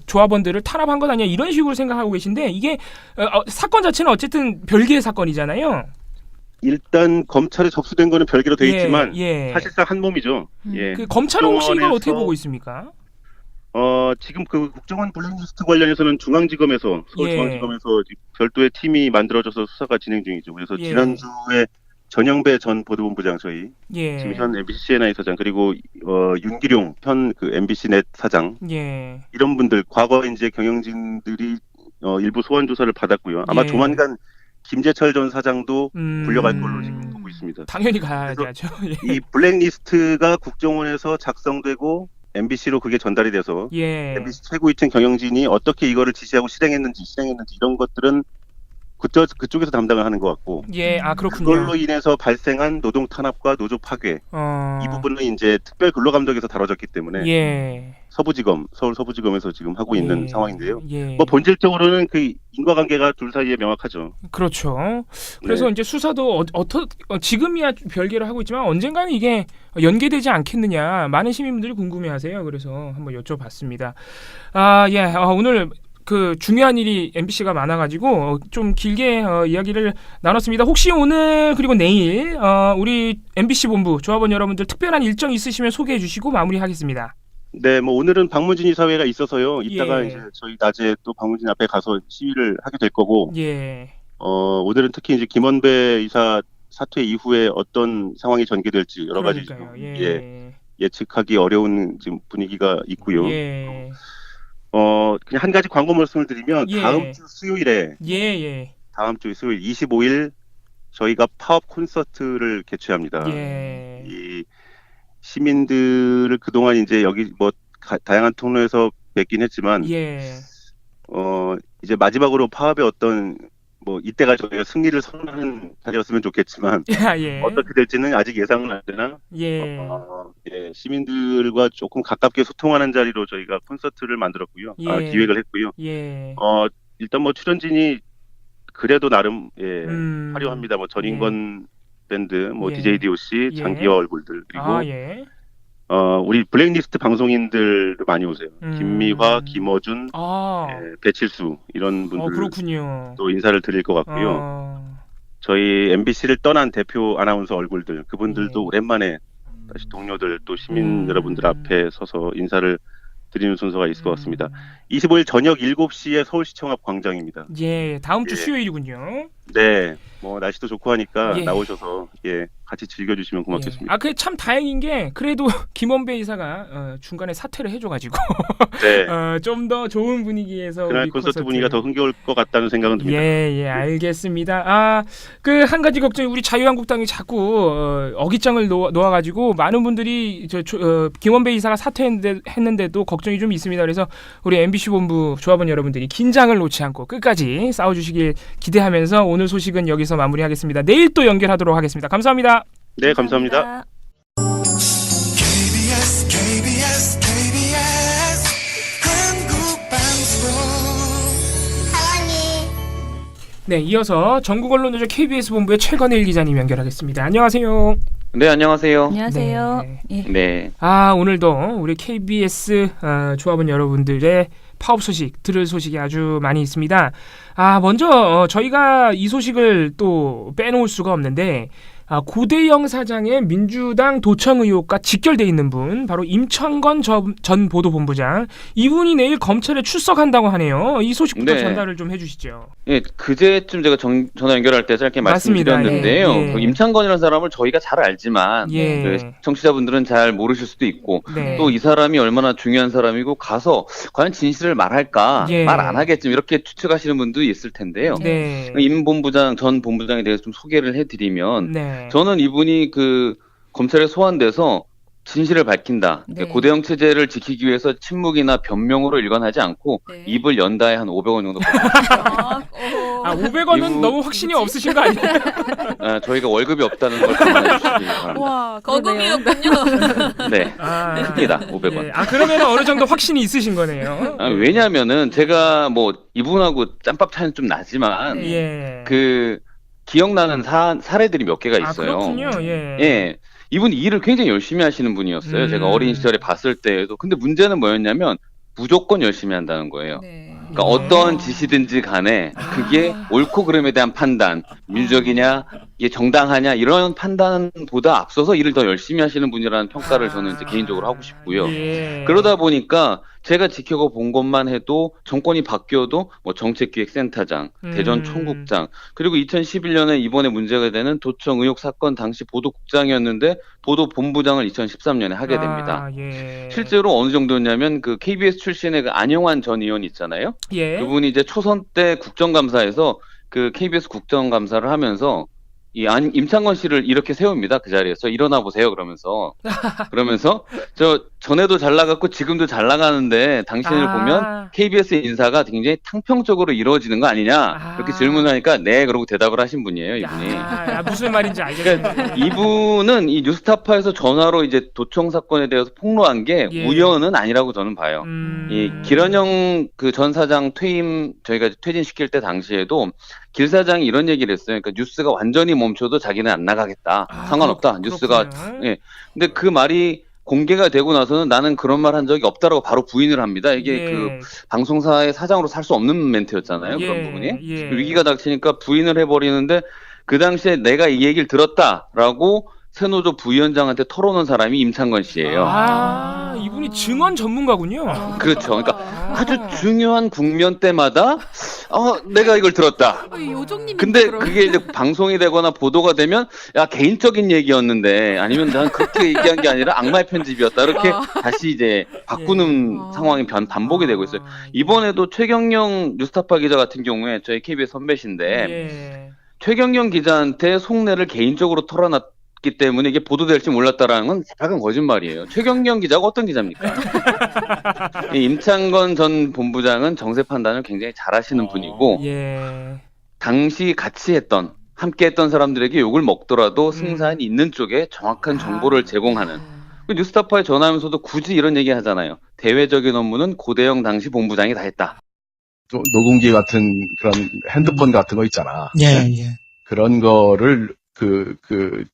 Speaker 4: 조합원들을 탄압한 것 아니냐, 이런 식으로 생각하고 계신데, 이게 사건 자체는 어쨌든 별개의 사건이잖아요.
Speaker 6: 일단 검찰에 접수된 거는 별개로 돼 있지만 사실상 한 몸이죠.
Speaker 4: 그 검찰은 혹시 이걸 어떻게 보고 있습니까?
Speaker 6: 지금 그 국정원 블랙리스트 관련해서는 중앙지검에서, 서울중앙지검에서 별도의 팀이 만들어져서 수사가 진행 중이죠. 그래서 지난주에 전영배 전 보도본부장, 저희 지금 현 MBC CNI 사장, 그리고 윤기룡 현 그 MBC 넷 사장, 이런 분들 과거에 이제 경영진들이 일부 소환 조사를 받았고요. 아마 조만간 김재철 전 사장도 불려갈 걸로 지금 보고 있습니다.
Speaker 4: 당연히 가야죠.
Speaker 6: 이 블랙리스트가 국정원에서 작성되고 MBC로 그게 전달이 돼서 MBC 최고위층 경영진이 어떻게 이거를 지시하고 실행했는지 이런 것들은 그쪽에서 담당을 하는 것 같고,
Speaker 4: 그렇군요.
Speaker 6: 그걸로 인해서 발생한 노동 탄압과 노조 파괴, 이 부분은 이제 특별 근로감독에서 다뤄졌기 때문에 서울 서부지검에서 지금 하고 있는 상황인데요. 뭐 본질적으로는 그 인과관계가 둘 사이에 명확하죠.
Speaker 4: 그렇죠. 그래서 이제 수사도 지금이야 별개로 하고 있지만 언젠가는 이게 연계되지 않겠느냐, 많은 시민분들이 궁금해하세요. 그래서 한번 여쭤봤습니다. 오늘 그 중요한 일이 MBC가 많아가지고 좀 길게 이야기를 나눴습니다. 혹시 오늘 그리고 내일 우리 MBC 본부 조합원 여러분들 특별한 일정 있으시면 소개해 주시고 마무리하겠습니다.
Speaker 6: 네, 뭐 오늘은 박문진 이사회가 있어서요. 이따가 이제 저희 낮에 또 박문진 앞에 가서 시위를 하게 될 거고, 오늘은 특히 이제 김원배 이사 사퇴 이후에 어떤 상황이 전개될지 여러 가지 예측하기 어려운 지금 분위기가 있고요. 그냥 한 가지 광고 말씀을 드리면, 다음 주 수요일에 다음 주 수요일 25일 저희가 파업 콘서트를 개최합니다. 이 시민들을 그동안 이제 여기 뭐 다양한 통로에서 뵙긴 했지만 이제 마지막으로 파업의 어떤 뭐 이때가 저희가 승리를 선언하는 자리였으면 좋겠지만
Speaker 4: 예.
Speaker 6: 어떻게 될지는 아직 예상은 안 되나
Speaker 4: 예.
Speaker 6: 시민들과 조금 가깝게 소통하는 자리로 저희가 콘서트를 만들었고요.
Speaker 4: 예.
Speaker 6: 기획을 했고요.
Speaker 4: 예.
Speaker 6: 일단 뭐 출연진이 그래도 나름 화려합니다. 뭐 전인권 밴드, 뭐
Speaker 4: 예.
Speaker 6: DJ DOC,
Speaker 4: 예.
Speaker 6: 장기화 얼굴들 그리고
Speaker 4: 예.
Speaker 6: 우리 블랙리스트 방송인들도 많이 오세요. 김미화, 김어준, 배칠수 이런 분들
Speaker 4: 그렇군요.
Speaker 6: 또 인사를 드릴 것 같고요. 저희 MBC를 떠난 대표 아나운서 얼굴들 그분들도 오랜만에 다시 동료들 또 시민 여러분들 앞에 서서 인사를 드리는 순서가 있을 것 같습니다. 25일 저녁 7시에 서울시청 앞 광장입니다.
Speaker 4: 예, 다음 주 수요일이군요.
Speaker 6: 네, 뭐 날씨도 좋고 하니까
Speaker 4: 예.
Speaker 6: 나오셔서 같이 즐겨주시면 고맙겠습니다.
Speaker 4: 그게 참 다행인 게 그래도 김원배 이사가 중간에 사퇴를 해줘가지고
Speaker 6: 네.
Speaker 4: 좀 더 좋은 분위기에서
Speaker 6: 그날
Speaker 4: 우리
Speaker 6: 콘서트 분위기가 더 흥겨울 것 같다는 생각은 듭니다.
Speaker 4: 예, 알겠습니다. 그 한 가지 걱정이 우리 자유한국당이 자꾸 어깃장을 놓아가지고 많은 분들이 김원배 이사가 사퇴했는데도 걱정이 좀 있습니다. 그래서 우리 MBC 본부 조합원 여러분들이 긴장을 놓지 않고 끝까지 싸워주시길 기대하면서 오늘 소식은 여기서 마무리하겠습니다. 내일 또 연결하도록 하겠습니다. 감사합니다.
Speaker 6: 네, 감사합니다.
Speaker 5: KBS 한국방송
Speaker 4: 네, 이어서 전국 언론노조 KBS 본부의 최건일 기자님 연결하겠습니다. 안녕하세요.
Speaker 10: 네, 안녕하세요.
Speaker 2: 안녕하세요.
Speaker 10: 네.
Speaker 4: 오늘도 우리 KBS 조합원 여러분들의 파업 소식, 들을 소식이 아주 많이 있습니다. 먼저 저희가 이 소식을 또 빼놓을 수가 없는데 고대영 사장의 민주당 도청 의혹과 직결돼 있는 분, 바로 임창건 전 보도본부장, 이분이 내일 검찰에 출석한다고 하네요. 이 소식부터 전달을 좀 해주시죠.
Speaker 10: 예, 그제쯤 제가 전화 연결할 때 짧게 말씀드렸는데요. 그 임창건이라는 사람을 저희가 잘 알지만 그 청취자분들은 잘 모르실 수도 있고 또 이 사람이 얼마나 중요한 사람이고 가서 과연 진실을 말할까 말 안 하겠지 이렇게 추측하시는 분도 있을 텐데요. 임 본부장 전 본부장에 대해서 좀 소개를 해드리면 저는 이분이 그 검찰에 소환돼서 진실을 밝힌다. 고대영 체제를 지키기 위해서 침묵이나 변명으로 일관하지 않고 입을 연다에 한 500원 정도 받았습니다.
Speaker 4: 500원은 너무 확신이 없으신 거 아니에요?
Speaker 10: 저희가 월급이 없다는 걸 감안해 주시기 바랍니다.
Speaker 2: 와, 거금이었군요.
Speaker 10: 네, 큽니다. 500원.
Speaker 4: 그러면 어느 정도 확신이 있으신 거네요.
Speaker 10: 왜냐하면은 제가 뭐 이분하고 짬밥 차이는 좀 나지만 그 기억나는 사례들이 몇 개가 있어요.
Speaker 4: 그렇군요.
Speaker 10: 이분이 일을 굉장히 열심히 하시는 분이었어요. 제가 어린 시절에 봤을 때에도. 근데 문제는 뭐였냐면 무조건 열심히 한다는 거예요. 그러니까 어떤 지시든지 간에 그게 옳고 그름에 대한 판단, 민주적이냐, 이게 정당하냐 이런 판단보다 앞서서 일을 더 열심히 하시는 분이라는 평가를 저는 이제 개인적으로 하고 싶고요. 그러다 보니까 제가 지켜가 본 것만 해도 정권이 바뀌어도 뭐 정책기획센터장, 대전 총국장, 그리고 2011년에 이번에 문제가 되는 도청 의혹 사건 당시 보도국장이었는데 보도본부장을 2013년에 하게 됩니다. 실제로 어느 정도였냐면 그 KBS 출신의 그 안영환 전 의원 있잖아요. 그분이 이제 초선 때 국정감사에서 그 KBS 국정감사를 하면서 임창건 씨를 이렇게 세웁니다. 그 자리에서 일어나 보세요. 그러면서 저 전에도 잘 나갔고 지금도 잘 나가는데 당신을 보면 KBS 인사가 굉장히 탕평적으로 이루어지는 거 아니냐 이렇게 질문하니까 네 그러고 대답을 하신 분이에요. 이분이.
Speaker 4: 무슨 말인지 알겠습니다.
Speaker 10: 그러니까 이분은 이 뉴스타파에서 전화로 이제 도청 사건에 대해서 폭로한 게 우연은 아니라고 저는 봐요. 이 길현영 그 전 사장 퇴임 저희가 퇴진시킬 때 당시에도 길 사장이 이런 얘기를 했어요. 그러니까 뉴스가 완전히 멈춰도 자기는 안 나가겠다. 상관없다. 뉴스가. 근데 그 말이 공개가 되고 나서는 나는 그런 말 한 적이 없다라고 바로 부인을 합니다. 이게 그 방송사의 사장으로 살 수 없는 멘트였잖아요. 그런 부분이. 위기가 닥치니까 부인을 해버리는데 그 당시에 내가 이 얘기를 들었다라고 새노조 부위원장한테 털어놓은 사람이 임창건 씨예요.
Speaker 4: 이분이 증언 전문가군요.
Speaker 10: 그렇죠. 그러니까 아주 중요한 국면 때마다 내가 이걸 들었다. 근데 그게 이제 방송이 되거나 보도가 되면 야 개인적인 얘기였는데 아니면 난 그렇게 얘기한 게 아니라 악마의 편집이었다. 이렇게 다시 이제 바꾸는 상황이 반복이 되고 있어요. 이번에도 최경영 뉴스타파 기자 같은 경우에 저희 KBS 선배신데 최경영 기자한테 속내를 개인적으로 털어놨기 때문에 이게 보도될지 몰랐다라는 건 작은 거짓말이에요. 최경영 기자가 어떤 기자입니까? 임창건 전 본부장은 정세 판단을 굉장히 잘하시는 분이고 당시 같이 함께 했던 사람들에게 욕을 먹더라도 승산이 있는 쪽에 정확한 정보를 제공하는. 뉴스타파에 전화하면서도 굳이 이런 얘기 하잖아요. 대외적인 업무는 고대영 당시 본부장이 다 했다.
Speaker 11: 녹음기 같은 그런 핸드폰 같은 거 있잖아.
Speaker 12: 예.
Speaker 11: 그런 거를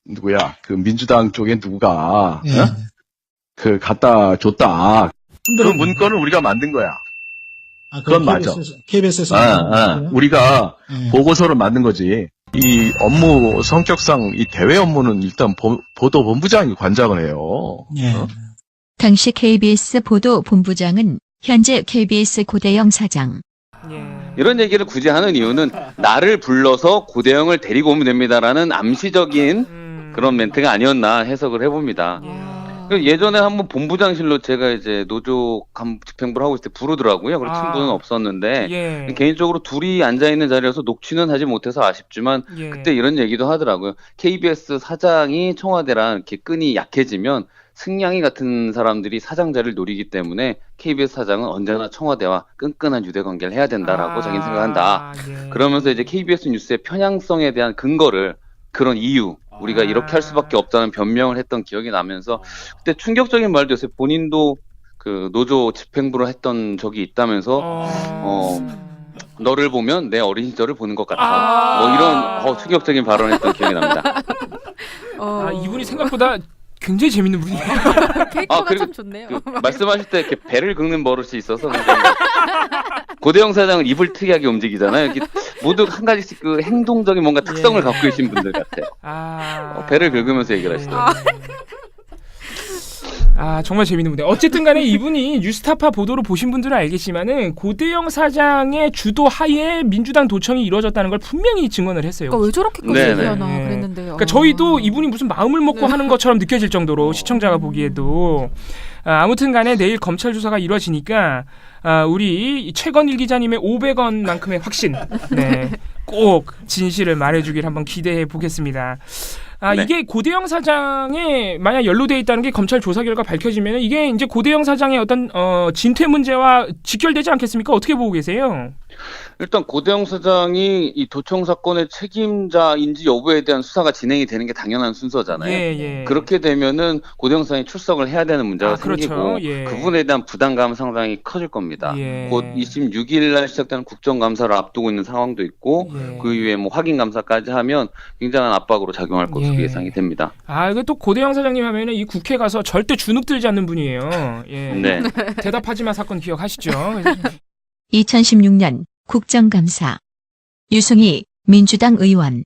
Speaker 11: 누구야? 그 민주당 쪽에 누가 그 갖다 줬다. 그 문건을 우리가 만든 거야. 그건 맞아.
Speaker 12: KBS에서
Speaker 11: 우리가 보고서를 만든 거지. 이 업무 성격상 이 대외 업무는 일단 보도본부장이 관장을 해요.
Speaker 1: 당시 KBS 보도본부장은 현재 KBS 고대영 사장.
Speaker 10: 이런 얘기를 굳이 하는 이유는 나를 불러서 고대영을 데리고 오면 됩니다라는 암시적인 그런 멘트가 아니었나 해석을 해봅니다. 예전에 한번 본부장실로 제가 이제 노조 집행부를 하고 있을 때 부르더라고요. 그리고 친분은 없었는데 개인적으로 둘이 앉아있는 자리여서 녹취는 하지 못해서 아쉽지만 그때 이런 얘기도 하더라고요. KBS 사장이 청와대랑 이렇게 끈이 약해지면 승냥이 같은 사람들이 사장 자리를 노리기 때문에 KBS 사장은 언제나 청와대와 끈끈한 유대관계를 해야 된다라고 자기는 생각한다. 그러면서 이제 KBS 뉴스의 편향성에 대한 근거를 그런 이유 우리가 이렇게 할 수밖에 없다는 변명을 했던 기억이 나면서 그때 충격적인 말도 했어요. 본인도 그 노조 집행부를 했던 적이 있다면서 너를 보면 내 어린 시절을 보는 것 같아. 뭐 이런 충격적인 발언을 했던 기억이 납니다.
Speaker 4: 이분이 생각보다 굉장히 재밌는 분이에요.
Speaker 3: 캐릭터가 참 좋네요.
Speaker 10: 말씀하실 때 이렇게 배를 긁는 버릇이 있어서 고대영 사장은 입을 특이하게 움직이잖아요. 이렇게 모두 한 가지씩 그 행동적인 뭔가 특성을 갖고 계신 분들 같아요. 배를 긁으면서 얘기를 하시더라고요.
Speaker 4: 정말 재밌는 분이에요. 어쨌든 간에 이분이 뉴스타파 보도로 보신 분들은 알겠지만은 고대영 사장의 주도 하에 민주당 도청이 이루어졌다는 걸 분명히 증언을 했어요.
Speaker 3: 그러니까 왜 저렇게까지 얘기하나 그랬는데요.
Speaker 4: 그러니까 저희도 이분이 무슨 마음을 먹고 하는 것처럼 느껴질 정도로 시청자가 보기에도 아무튼 간에 내일 검찰 조사가 이루어지니까 우리 최건일 기자님의 500원만큼의 확신 꼭 진실을 말해주길 한번 기대해 보겠습니다. 이게 고대영 사장에 만약 연루돼 있다는 게 검찰 조사 결과 밝혀지면 이게 이제 고대영 사장의 어떤 진퇴 문제와 직결되지 않겠습니까? 어떻게 보고 계세요?
Speaker 10: 일단 고대영 사장이 이 도청 사건의 책임자인지 여부에 대한 수사가 진행이 되는 게 당연한 순서잖아요. 그렇게 되면은 고대영 사장이 출석을 해야 되는 문제가 생기고 그분에 대한 부담감은 상당히 커질 겁니다. 곧 26일 날 시작되는 국정감사를 앞두고 있는 상황도 있고 그 이후에 뭐 확인 감사까지 하면 굉장한 압박으로 작용할 것으로 예상이 됩니다.
Speaker 4: 이거 또 고대영 사장님 하면은 이 국회 가서 절대 주눅 들지 않는 분이에요. 대답하지마 사건 기억하시죠?
Speaker 1: 2016년 국정감사 유승희 민주당 의원.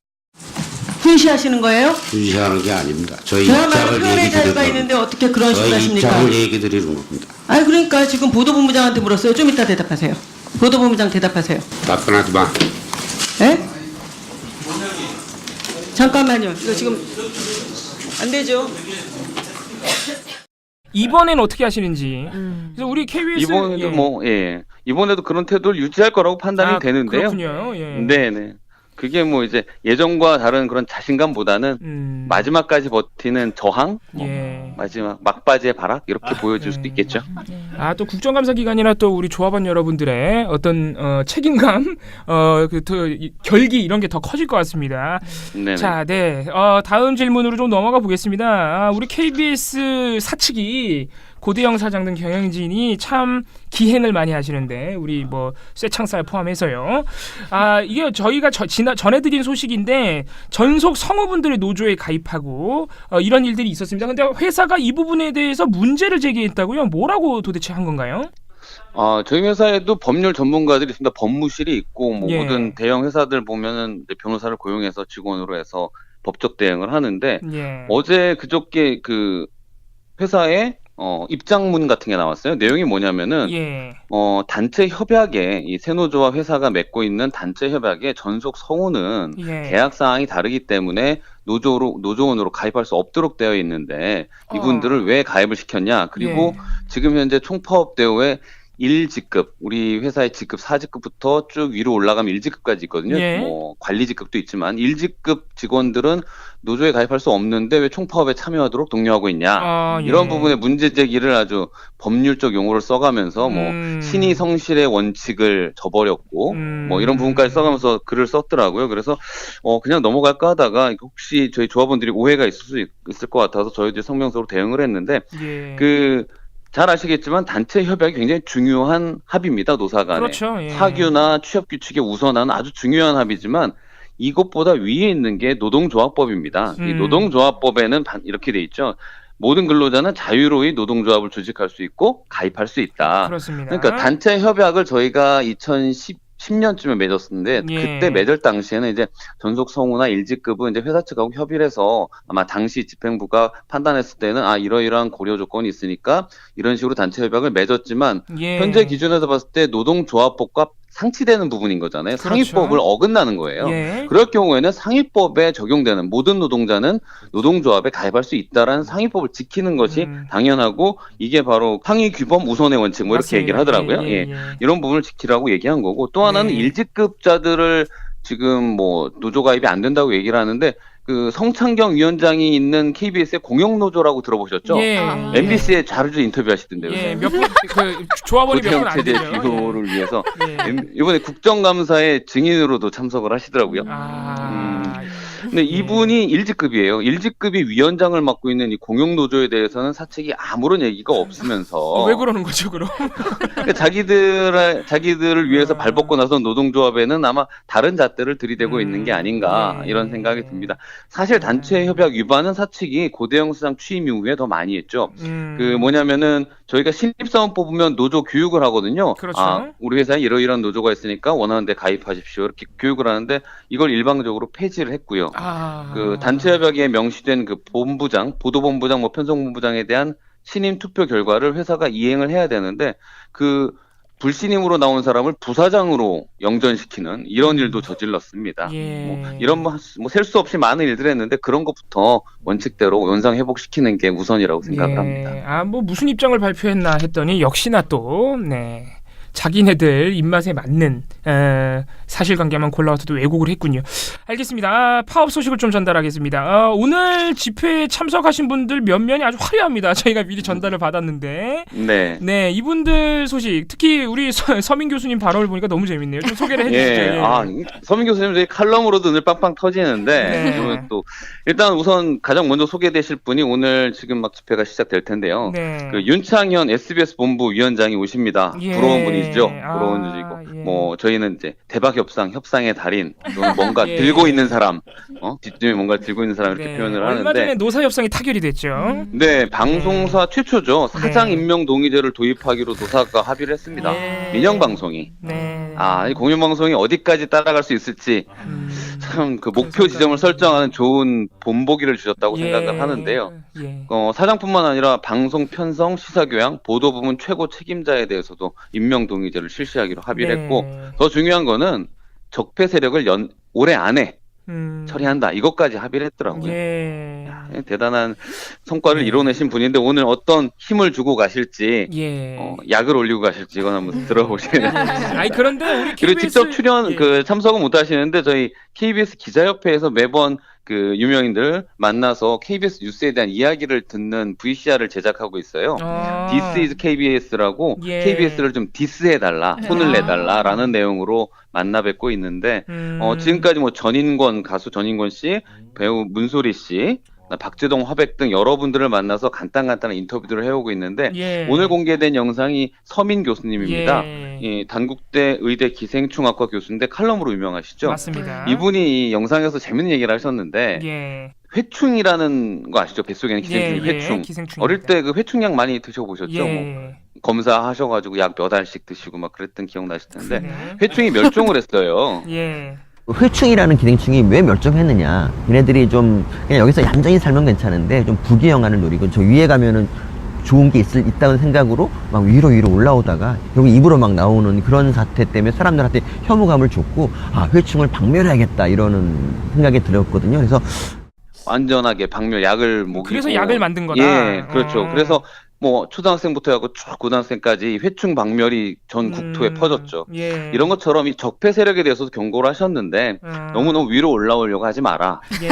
Speaker 13: 훈시하시는 거예요?
Speaker 14: 훈시하는 게 아닙니다. 저희
Speaker 13: 저야말로 표현의 자유가 있는데 어떻게 그런 식으로 하십니까?
Speaker 14: 입장을 얘기 드리는 겁니다.
Speaker 13: 그러니까 지금 보도본부장한테 물었어요. 좀 이따 대답하세요. 보도본부장 대답하세요.
Speaker 14: 답변하지 마.
Speaker 13: 잠깐만요. 이거 지금 안 되죠.
Speaker 4: 이번엔 어떻게 하시는지. 그래서 우리 KBS
Speaker 10: 이번에도 이번에도 그런 태도를 유지할 거라고 판단이 되는데요.
Speaker 4: 그렇군요.
Speaker 10: 네네. 그게 뭐 이제 예전과 다른 그런 자신감보다는 마지막까지 버티는 저항, 마지막 막바지의 발악 이렇게 보여줄 수도 있겠죠.
Speaker 4: 또 국정감사 기간이나 또 우리 조합원 여러분들의 어떤 책임감, 결기 이런 게 더 커질 것 같습니다.
Speaker 10: 네네.
Speaker 4: 자, 다음 질문으로 좀 넘어가 보겠습니다. 우리 KBS 사측이 고대영 사장 등 경영진이 참 기행을 많이 하시는데 우리 뭐 쇠창살 포함해서요. 이게 저희가 전해드린 소식인데 전속 성우분들의 노조에 가입하고 이런 일들이 있었습니다. 근데 회사가 이 부분에 대해서 문제를 제기했다고요? 뭐라고 도대체 한 건가요?
Speaker 10: 저희 회사에도 법률 전문가들이 있습니다. 법무실이 있고 모든 대형 회사들 보면은 변호사를 고용해서 직원으로 해서 법적 대응을 하는데 어제 그저께 그 회사에 입장문 같은 게 나왔어요. 내용이 뭐냐면은 단체 협약에 이 새노조와 회사가 맺고 있는 단체 협약에 전속 성우는 계약 사항이 다르기 때문에 노조원으로 가입할 수 없도록 되어 있는데 이분들을 왜 가입을 시켰냐? 그리고 지금 현재 총파업 대우에 1직급, 우리 회사의 직급 4직급부터 쭉 위로 올라가면 1직급까지 있거든요.
Speaker 4: 예.
Speaker 10: 뭐 관리직급도 있지만 1직급 직원들은 노조에 가입할 수 없는데 왜 총파업에 참여하도록 독려하고 있냐.
Speaker 4: 예.
Speaker 10: 이런 부분에 문제 제기를 아주 법률적 용어를 써가면서 뭐 신의 성실의 원칙을 저버렸고 뭐 이런 부분까지 써가면서 글을 썼더라고요. 그래서 그냥 넘어갈까 하다가 혹시 저희 조합원들이 오해가 있을 수 있을 것 같아서 저희들이 성명서로 대응을 했는데 잘 아시겠지만 단체 협약이 굉장히 중요한 합의입니다. 노사 간에.
Speaker 4: 그렇죠. 예.
Speaker 10: 사규나 취업 규칙에 우선하는 아주 중요한 합의지만 이것보다 위에 있는 게 노동조합법입니다. 이 노동조합법에는 이렇게 돼 있죠. 모든 근로자는 자유로이 노동조합을 조직할 수 있고 가입할 수 있다.
Speaker 4: 그렇습니다.
Speaker 10: 그러니까 단체 협약을 저희가 2010년쯤에 맺었는데 그때 맺을 당시에는 이제 전속 성우나 1직급은 이제 회사 측하고 협의를 해서 아마 당시 집행부가 판단했을 때는 이러이러한 고려 조건이 있으니까 이런 식으로 단체 협약을 맺었지만 현재 기준에서 봤을 때 노동조합법과 상치되는 부분인 거잖아요.
Speaker 4: 그렇죠.
Speaker 10: 상위법을 어긋나는 거예요. 그럴 경우에는 상위법에 적용되는 모든 노동자는 노동조합에 가입할 수 있다라는 상위법을 지키는 것이 당연하고 이게 바로 상위 규범 우선의 원칙 뭐 이렇게 얘기를 하더라고요. 이런 부분을 지키라고 얘기한 거고 또 하나는 1직급자들을 지금 뭐 노조 가입이 안 된다고 얘기를 하는데 그 성창경 위원장이 있는 KBS의 공영노조라고 들어보셨죠? MBC에 자주 인터뷰하시던데요.
Speaker 4: 몇 분, 조합원이 몇 분 안 되죠.
Speaker 10: 체제 비호를 위해서 이번에 국정감사에 증인으로도 참석을 하시더라고요. 근데 이분이 1직급이에요. 1직급이 위원장을 맡고 있는 이 공영노조에 대해서는 사측이 아무런 얘기가 없으면서
Speaker 4: 왜 그러는 거죠, 그럼?
Speaker 10: 자기들을 위해서 발벗고 나선 노동조합에는 아마 다른 잣대를 들이대고 있는 게 아닌가 이런 생각이 듭니다. 사실 단체 협약 위반은 사측이 고대영 수장 취임 이후에 더 많이 했죠. 그 뭐냐면은 저희가 신입사원 뽑으면 노조 교육을 하거든요.
Speaker 4: 그렇죠.
Speaker 10: 우리 회사에 이러이러한 노조가 있으니까 원하는 데 가입하십시오. 이렇게 교육을 하는데 이걸 일방적으로 폐지를 했고요. 그 단체 협약에 명시된 그 본부장, 보도본부장, 뭐 편성본부장에 대한 신임 투표 결과를 회사가 이행을 해야 되는데 그 불신임으로 나온 사람을 부사장으로 영전시키는 이런 일도 저질렀습니다. 뭐 이런 뭐 셀 수 없이 많은 일들을 했는데 그런 것부터 원칙대로 원상 회복시키는 게 우선이라고 생각을 합니다.
Speaker 4: 뭐 무슨 입장을 발표했나 했더니 역시나 또 자기네들 입맛에 맞는 사실관계만 골라와서도 왜곡을 했군요. 알겠습니다. 파업 소식을 좀 전달하겠습니다. 오늘 집회에 참석하신 분들 몇몇이 아주 화려합니다. 저희가 미리 전달을 받았는데 네, 이분들 소식 특히 우리 서민 교수님 발언을 보니까 너무 재밌네요. 좀 소개를 해주시죠.
Speaker 10: 서민 교수님 저희 칼럼으로도 늘 빵빵 터지는데 또 일단 우선 가장 먼저 소개되실 분이 오늘 지금 막 집회가 시작될 텐데요. 그 윤창현 SBS 본부 위원장이 오십니다. 부러운 분이죠. 부러운 분이고 뭐 저희는 이제 대박 협상의 달인, 뭔가 들고 있는 사람, 뒷짐에 뭔가 들고 있는 사람 이렇게 표현을 하는데
Speaker 4: 얼마 전에 노사 협상이 타결이 됐죠.
Speaker 10: 방송사 최초죠. 사장 임명 동의제를 도입하기로 노사가 합의를 했습니다. 민영 방송이. 이 공영 방송이 어디까지 따라갈 수 있을지 참 그 목표 지점을 설정하는 좋은 본보기를 주셨다고 생각을 하는데요. 사장뿐만 아니라 방송 편성, 시사교양, 보도 부문 최고 책임자에 대해서도 임명 동의제를 실시하기로 합의를 했고 더 중요한 거는 적폐 세력을 올해 안에 처리한다. 이것까지 합의를 했더라고요. 대단한 성과를 이뤄내신 분인데 오늘 어떤 힘을 주고 가실지 약을 올리고 가실지 이건 한번 들어보시면
Speaker 4: 그런데 우리 KBS
Speaker 10: 그리고 직접 출연 참석은 못 하시는데 저희 KBS 기자협회에서 매번 그 유명인들 만나서 KBS 뉴스에 대한 이야기를 듣는 VCR을 제작하고 있어요. This is KBS라고 KBS를 좀 디스해달라, 손을 내달라라는 내용으로 만나 뵙고 있는데 지금까지 뭐 가수 전인권 씨, 배우 문소리 씨, 박재동, 화백 등 여러분들을 만나서 간단한 인터뷰들을 해오고 있는데 오늘 공개된 영상이 서민 교수님입니다. 단국대 의대 기생충학과 교수인데 칼럼으로 유명하시죠?
Speaker 4: 맞습니다.
Speaker 10: 이분이 이 영상에서 재밌는 얘기를 하셨는데 회충이라는 거 아시죠? 뱃속에는 기생충, 회충. 어릴 때 그 회충약 많이 드셔보셨죠? 뭐 검사하셔가지고 약 몇 알씩 드시고 막 그랬던 기억 나실 텐데 회충이 멸종을 했어요.
Speaker 12: 회충이라는 기생충이 왜 멸종했느냐. 얘네들이 좀 그냥 여기서 얌전히 살면 괜찮은데 좀 부귀영화를 노리고 저 위에 가면은 좋은 게 있다는 생각으로 막 위로 올라오다가 결국 입으로 막 나오는 그런 사태 때문에 사람들한테 혐오감을 줬고 회충을 박멸해야겠다 이러는 생각이 들었거든요. 그래서
Speaker 10: 완전하게 박멸 약을 먹이고
Speaker 4: 그래서 약을 만든 거다.
Speaker 10: 그렇죠. 그래서 뭐 초등학생부터 해갖고 쭉 고등학생까지 회충 박멸이 전 국토에 퍼졌죠.
Speaker 4: 예.
Speaker 10: 이런 것처럼 이 적폐 세력에 대해서도 경고를 하셨는데 너무너무 위로 올라오려고 하지 마라.
Speaker 4: 예.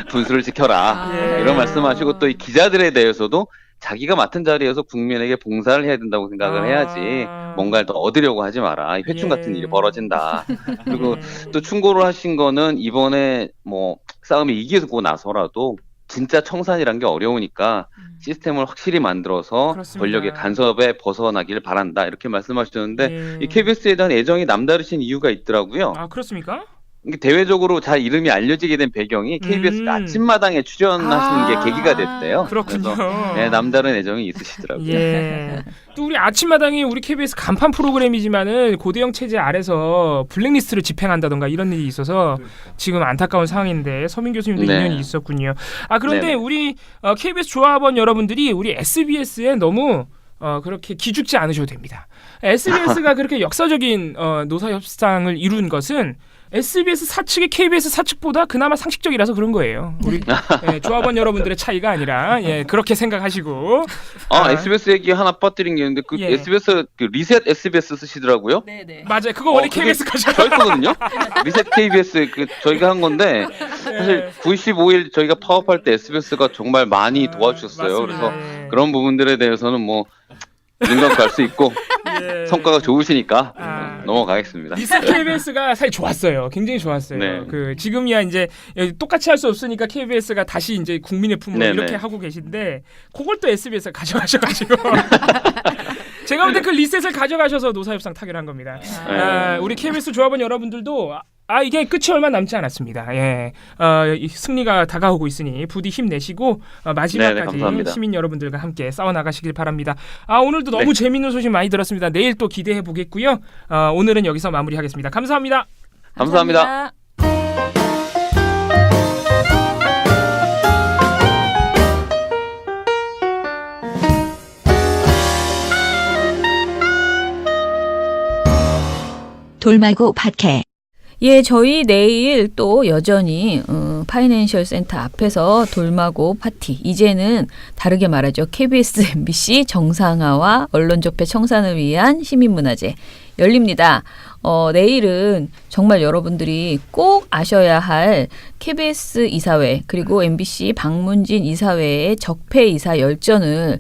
Speaker 10: 분수를 지켜라.
Speaker 4: 예.
Speaker 10: 이런 말씀하시고 또 이 기자들에 대해서도 자기가 맡은 자리에서 국민에게 봉사를 해야 된다고 생각을 해야지 뭔가를 더 얻으려고 하지 마라. 이 회충 같은 일이 벌어진다. 그리고 또 충고를 하신 거는 이번에 뭐 싸움에 이기고 나서라도 진짜 청산이란 게 어려우니까 시스템을 확실히 만들어서
Speaker 4: 그렇습니다.
Speaker 10: 권력의 간섭에 벗어나길 바란다. 이렇게 말씀하셨는데 이 KBS에 대한 애정이 남다르신 이유가 있더라고요.
Speaker 4: 아, 그렇습니까?
Speaker 10: 이게 대외적으로 잘 이름이 알려지게 된 배경이 KBS 아침마당에 출연하시는 게 계기가 됐대요.
Speaker 4: 그렇군요.
Speaker 10: 그래서 네, 남다른 애정이 있으시더라고요.
Speaker 4: 예. 또 우리 아침마당이 우리 KBS 간판 프로그램이지만은 고대형 체제 아래서 블랙리스트를 집행한다던가 이런 일이 있어서 지금 안타까운 상황인데 서민 교수님도
Speaker 10: 네.
Speaker 4: 인연이 있었군요. 아, 그런데
Speaker 10: 네네.
Speaker 4: 우리 KBS 조합원 여러분들이 우리 SBS에 너무 그렇게 기죽지 않으셔도 됩니다. SBS가 그렇게 역사적인 노사협상을 이룬 것은 SBS 사측이 KBS 사측보다 그나마 상식적이라서 그런 거예요. 우리 조합원 여러분들의 차이가 아니라 그렇게 생각하시고.
Speaker 10: SBS 얘기 하나 빠뜨린 게 있는데 그 SBS 그 리셋 SBS 쓰시더라고요.
Speaker 2: 네네.
Speaker 4: 맞아요. 그거 원래 KBS 거죠.
Speaker 10: 저희 거거든요. 리셋 KBS 그 저희가 한 건데 사실 95일 저희가 파업할 때 SBS가 정말 많이 도와주셨어요. 그래서 그런 부분들에 대해서는 뭐 눈 감고 갈 수 있고 성과가 좋으시니까 넘어가겠습니다.
Speaker 4: 리셋 KBS가 사실 좋았어요. 굉장히 좋았어요.
Speaker 10: 네.
Speaker 4: 그 지금이야 이제 똑같이 할 수 없으니까 KBS가 다시 이제 국민의 품으로
Speaker 10: 네네.
Speaker 4: 이렇게 하고 계신데 그걸 또 SBS가 가져가셔가지고 제가 볼 때 그 리셋을 가져가셔서 노사협상 타결한 겁니다. 우리 KBS 조합원 여러분들도 이게 끝이 얼마 남지 않았습니다. 예, 이 승리가 다가오고 있으니 부디 힘내시고 마지막까지
Speaker 10: 감사합니다.
Speaker 4: 시민 여러분들과 함께 싸워 나가시길 바랍니다. 오늘도 너무
Speaker 10: 네.
Speaker 4: 재밌는 소식 많이 들었습니다. 내일 또 기대해 보겠고요. 오늘은 여기서 마무리하겠습니다. 감사합니다.
Speaker 10: 감사합니다.
Speaker 1: 돌마고 팟캐.
Speaker 2: 예, 저희 내일 또 여전히 파이낸셜 센터 앞에서 돌마고 파티. 이제는 다르게 말하죠. KBS, MBC 정상화와 언론적폐 청산을 위한 시민문화제 열립니다. 내일은 정말 여러분들이 꼭 아셔야 할 KBS 이사회 그리고 MBC 박문진 이사회의 적폐 이사 열전을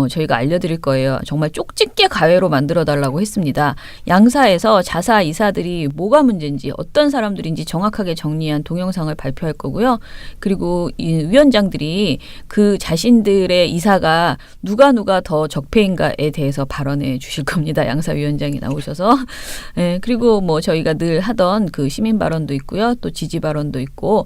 Speaker 2: 저희가 알려드릴 거예요. 정말 쪽집게 가회로 만들어달라고 했습니다. 양사에서 자사 이사들이 뭐가 문제인지 어떤 사람들인지 정확하게 정리한 동영상을 발표할 거고요. 그리고 이 위원장들이 그 자신들의 이사가 누가 더 적폐인가에 대해서 발언해 주실 겁니다. 양사위원장이 나오셔서. 네, 그리고 뭐 저희가 늘 하던 그 시민 발언도 있고요. 또 지지 발언도 있고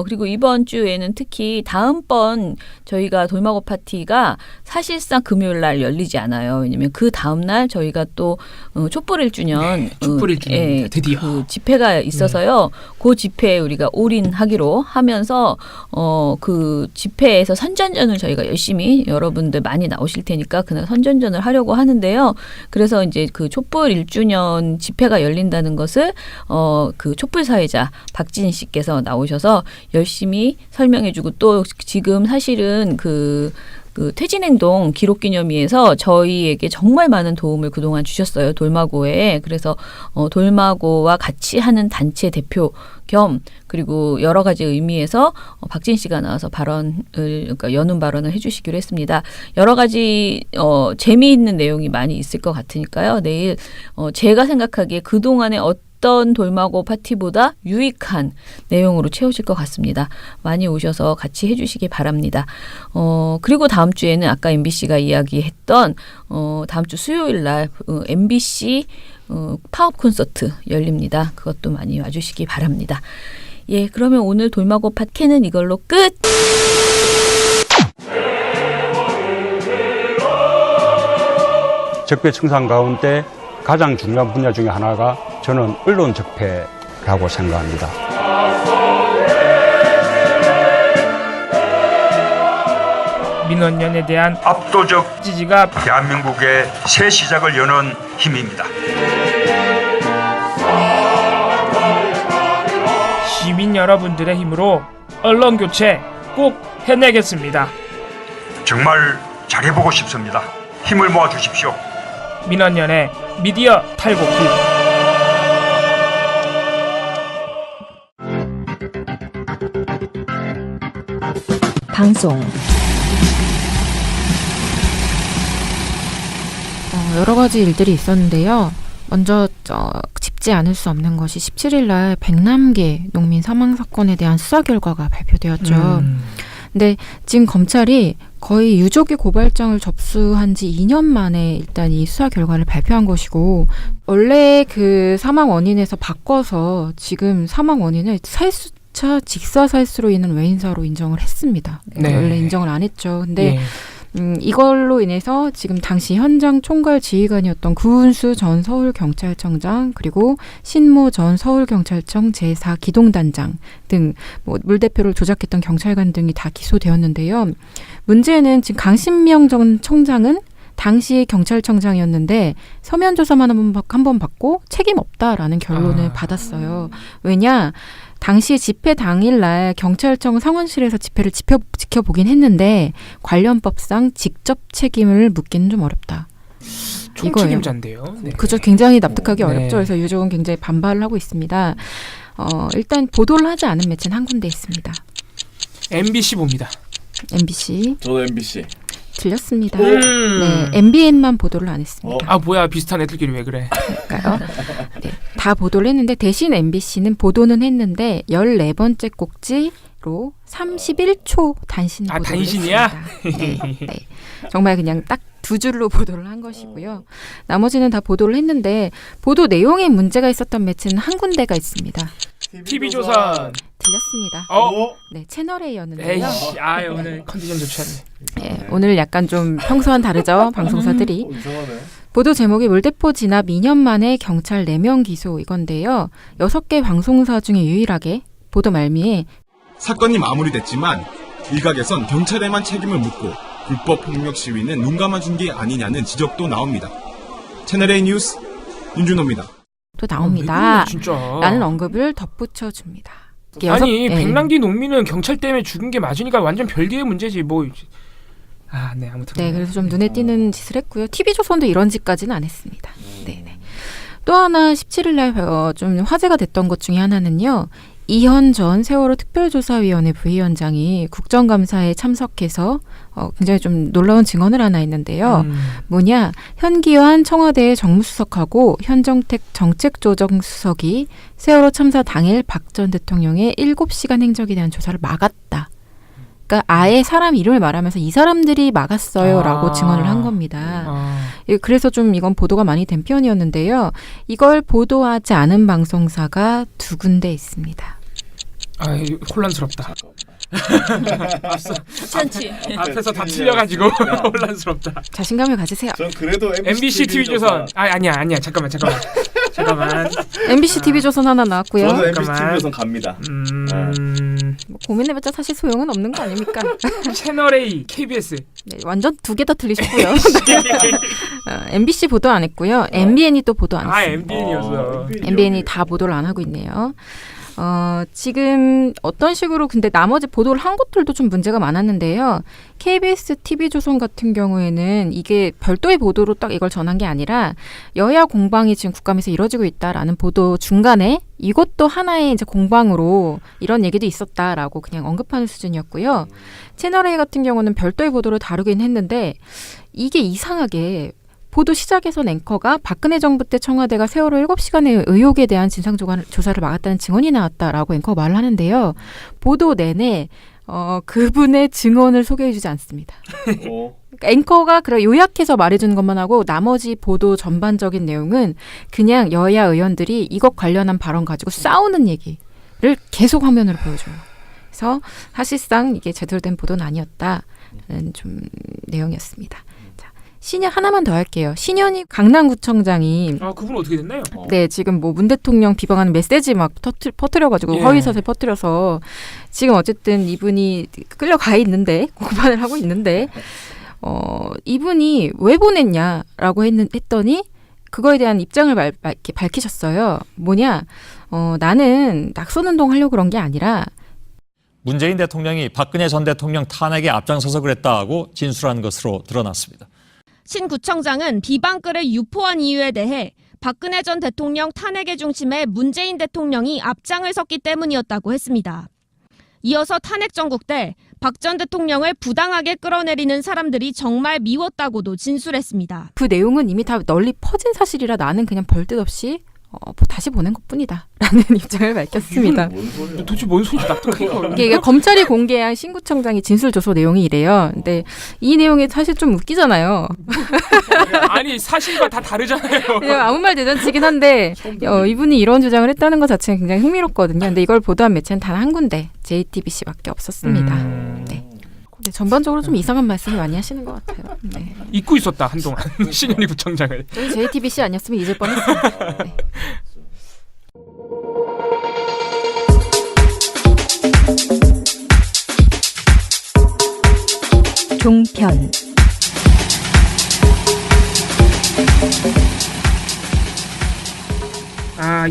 Speaker 2: 그리고 이번 주에는 특히 다음번 저희가 돌마고 파티가 사실상 금요일 날 열리지 않아요. 왜냐면 그 다음 날 저희가 또 촛불 1주년
Speaker 4: 촛불 1주년입니다. 드디어
Speaker 2: 그 집회가 있어서요. 그 집회에 우리가 올인하기로 하면서 그 집회에서 선전전을 저희가 열심히 여러분들 많이 나오실 테니까 그날 선전전을 하려고 하는데요. 그래서 이제 그 촛불 1주년 집회가 열린다는 것을 그 촛불 사회자 박진 씨께서 나오셔서 열심히 설명해주고 또 지금 사실은 그 퇴진행동 기록기념회에서 저희에게 정말 많은 도움을 그동안 주셨어요. 돌마고에. 그래서 돌마고와 같이 하는 단체 대표 겸 그리고 여러 가지 의미에서 박진 씨가 나와서 그러니까 여는 발언을 해주시기로 했습니다. 여러 가지 재미있는 내용이 많이 있을 것 같으니까요. 내일 제가 생각하기에 그동안에 어떤 돌마고 파티보다 유익한 내용으로 채우실 것 같습니다. 많이 오셔서 같이 해주시기 바랍니다. 그리고 다음 주에는 아까 MBC가 이야기했던 다음 주 수요일 날 MBC 파업 콘서트 열립니다. 그것도 많이 와주시기 바랍니다. 예, 그러면 오늘 돌마고 팟캐는 이걸로 끝!
Speaker 15: 적폐 청산 가운데 가장 중요한 분야 중에 하나가 저는 언론 적폐라고 생각합니다.
Speaker 4: 민원연에 대한
Speaker 15: 압도적
Speaker 4: 지지가
Speaker 15: 대한민국의 새 시작을 여는 힘입니다.
Speaker 4: 시민 여러분들의 힘으로 언론 교체 꼭 해내겠습니다.
Speaker 15: 정말 잘해보고 싶습니다. 힘을 모아주십시오.
Speaker 4: 민원연의 미디어 탈곡기.
Speaker 1: 방송
Speaker 3: 여러 가지 일들이 있었는데요. 먼저 짚지 않을 수 없는 것이 17일 날 백남기 농민 사망 사건에 대한 수사 결과가 발표되었죠. 근데 지금 검찰이 거의 유족의 고발장을 접수한 지 2년 만에 일단 이 수사 결과를 발표한 것이고, 원래 그 사망 원인에서 바꿔서 지금 사망 원인을 살수차 직사살수로 인한 외인사로 인정을 했습니다.
Speaker 4: 네.
Speaker 3: 원래 인정을 안 했죠. 근데
Speaker 4: 예.
Speaker 3: 이걸로 인해서 지금 당시 현장 총괄 지휘관이었던 구은수 전 서울경찰청장, 그리고 신모 전 서울경찰청 제4 기동단장 등 뭐 물대표를 조작했던 경찰관 등이 다 기소되었는데요. 문제는 지금 강신명 전 청장은 당시 경찰청장이었는데 서면 조사만 한 번 받고 책임 없다라는 결론을 받았어요. 왜냐? 당시 집회 당일날 경찰청 상원실에서 집회를 지켜보긴 했는데 관련법상 직접 책임을 묻기는 좀 어렵다.
Speaker 4: 총책임자인데요. 네.
Speaker 3: 그죠. 굉장히 납득하기 어렵죠.
Speaker 4: 네.
Speaker 3: 그래서 유족은 굉장히 반발을 하고 있습니다. 일단 보도를 하지 않은 매체는 한 군데 있습니다.
Speaker 4: MBC 봅니다.
Speaker 3: MBC.
Speaker 16: 저도 MBC.
Speaker 3: 들렸습니다. 네, MBN만 보도를 안 했습니다.
Speaker 4: 아 뭐야, 비슷한 애들끼리 왜 그래?
Speaker 3: 그러니까요. 네, 다 보도를 했는데 대신 MBC는 보도는 했는데 14번째 꼭지로 31초 단신 보도를
Speaker 4: 단신이야?
Speaker 3: 했습니다. 네. 정말 그냥 딱 두 줄로 보도를 한 것이고요. 나머지는 다 보도를 했는데 보도 내용에 문제가 있었던 매체는 한 군데가 있습니다.
Speaker 4: TV조선.
Speaker 3: 들렸습니다. 네, 채널 A였는데요.
Speaker 4: 에이씨, 오늘 컨디션 좋지 않네.
Speaker 3: 네, 오늘 약간 좀 평소와는 다르죠, 방송사들이. 보도 제목이 물대포 진압 2년 만에 경찰 4명 기소 이건데요. 6개 방송사 중에 유일하게 보도 말미에
Speaker 17: 사건이 마무리됐지만 일각에선 경찰에만 책임을 묻고 불법 폭력 시위는 눈 감아준 게 아니냐는 지적도 나옵니다. 채널A 뉴스 윤준호입니다.
Speaker 3: 또 나옵니다.
Speaker 4: 진짜.
Speaker 3: 라는 언급을 덧붙여줍니다.
Speaker 4: 아니 백남기 농민은 경찰 때문에 죽은 게 맞으니까 완전 별개의 문제지 뭐. 네, 아무튼.
Speaker 3: 네, 그래서 좀 눈에 띄는 짓을 했고요. TV조선도 이런 짓까지는 안 했습니다. 네. 또 하나 17일 날 좀 화제가 됐던 것 중에 하나는요. 이현 전 세월호 특별조사위원회 부위원장이 국정감사에 참석해서 굉장히 좀 놀라운 증언을 하나 했는데요. 뭐냐, 현기환 청와대 정무수석하고 현정택 정책조정수석이 세월호 참사 당일 박 전 대통령의 7시간 행적에 대한 조사를 막았다. 그러니까 아예 사람 이름을 말하면서 이 사람들이 막았어요라고 증언을 한 겁니다. 그래서 좀 이건 보도가 많이 된 편이었는데요. 이걸 보도하지 않은 방송사가 2군데 있습니다.
Speaker 4: 혼란스럽다.
Speaker 2: 괜찮지.
Speaker 4: 앞에서 다 틀려가지고 혼란스럽다.
Speaker 3: 자신감을 가지세요.
Speaker 16: 전 그래도
Speaker 4: MBC TV조선. 아니야. 잠깐만.
Speaker 3: MBC TV조선 하나 나왔고요.
Speaker 16: 저는 MBC TV조선 갑니다.
Speaker 3: 뭐 고민해봤자 사실 소용은 없는 거 아닙니까?
Speaker 4: 채널A, KBS.
Speaker 3: 네, 완전 2개 다 틀리셨고요. MBC 보도 안 했고요. MBN이 또 보도 안 했습니다.
Speaker 4: MBN이었어요.
Speaker 3: MBN이 다 보도를 안 하고 있네요. 지금 어떤 식으로 근데 나머지 보도를 한 곳들도 좀 문제가 많았는데요. KBS, TV조선 같은 경우에는 이게 별도의 보도로 딱 이걸 전한 게 아니라 여야 공방이 지금 국감에서 이뤄지고 있다라는 보도 중간에 이것도 하나의 이제 공방으로 이런 얘기도 있었다라고 그냥 언급하는 수준이었고요. 채널A 같은 경우는 별도의 보도를 다루긴 했는데 이게 이상하게 보도 시작에선 앵커가 박근혜 정부 때 청와대가 세월호 7시간의 의혹에 대한 진상조사를 막았다는 증언이 나왔다라고 앵커가 말을 하는데요. 보도 내내 그분의 증언을 소개해주지 않습니다. 그러니까 앵커가 요약해서 말해주는 것만 하고 나머지 보도 전반적인 내용은 그냥 여야 의원들이 이것 관련한 발언 가지고 싸우는 얘기를 계속 화면으로 보여줘요. 그래서 사실상 이게 제대로 된 보도는 아니었다는 좀 내용이었습니다. 신현 하나만 더 할게요. 신현희 강남구청장이
Speaker 4: 그분 어떻게 됐나요?
Speaker 3: 네, 지금 뭐 문 대통령 비방하는 메시지 막 퍼뜨려가지고 허위사실 퍼뜨려서 지금 어쨌든 이분이 끌려가 있는데 고발을 하고 있는데 이분이 왜 보냈냐라고 했더니 그거에 대한 입장을 이렇게 밝히셨어요. 뭐냐, 나는 낙선운동 하려고 그런 게 아니라
Speaker 16: 문재인 대통령이 박근혜 전 대통령 탄핵에 앞장서서 그랬다고 진술한 것으로 드러났습니다.
Speaker 18: 신 구청장은 비방글을 유포한 이유에 대해 박근혜 전 대통령 탄핵의 중심에 문재인 대통령이 앞장을 섰기 때문이었다고 했습니다. 이어서 탄핵 정국 때 박 전 대통령을 부당하게 끌어내리는 사람들이 정말 미웠다고도 진술했습니다.
Speaker 3: 그 내용은 이미 다 널리 퍼진 사실이라 나는 그냥 별뜻 없이 다시 보낸 것뿐이다 라는 입장을 밝혔습니다.
Speaker 4: 도대체 뭔 소리지? 납득하기가
Speaker 3: 이게 검찰이 공개한 신구청장이 진술조서 내용이 이래요. 근데 이 내용이 사실 좀 웃기잖아요.
Speaker 4: 아니 사실과 다 다르잖아요.
Speaker 3: 아무 말 대잔치긴 한데 이분이 이런 주장을 했다는 것 자체는 굉장히 흥미롭거든요. 근데 이걸 보도한 매체는 단 한 군데 JTBC밖에 없었습니다. 네. 근데 전반적으로 좀 이상한 말씀을 많이 하시는 것 같아요. 네.
Speaker 4: 잊고 있었다 한동안 신현희 구청장을.
Speaker 3: 저희 JTBC 아니었으면 잊을 뻔했어요. 네.
Speaker 1: 종편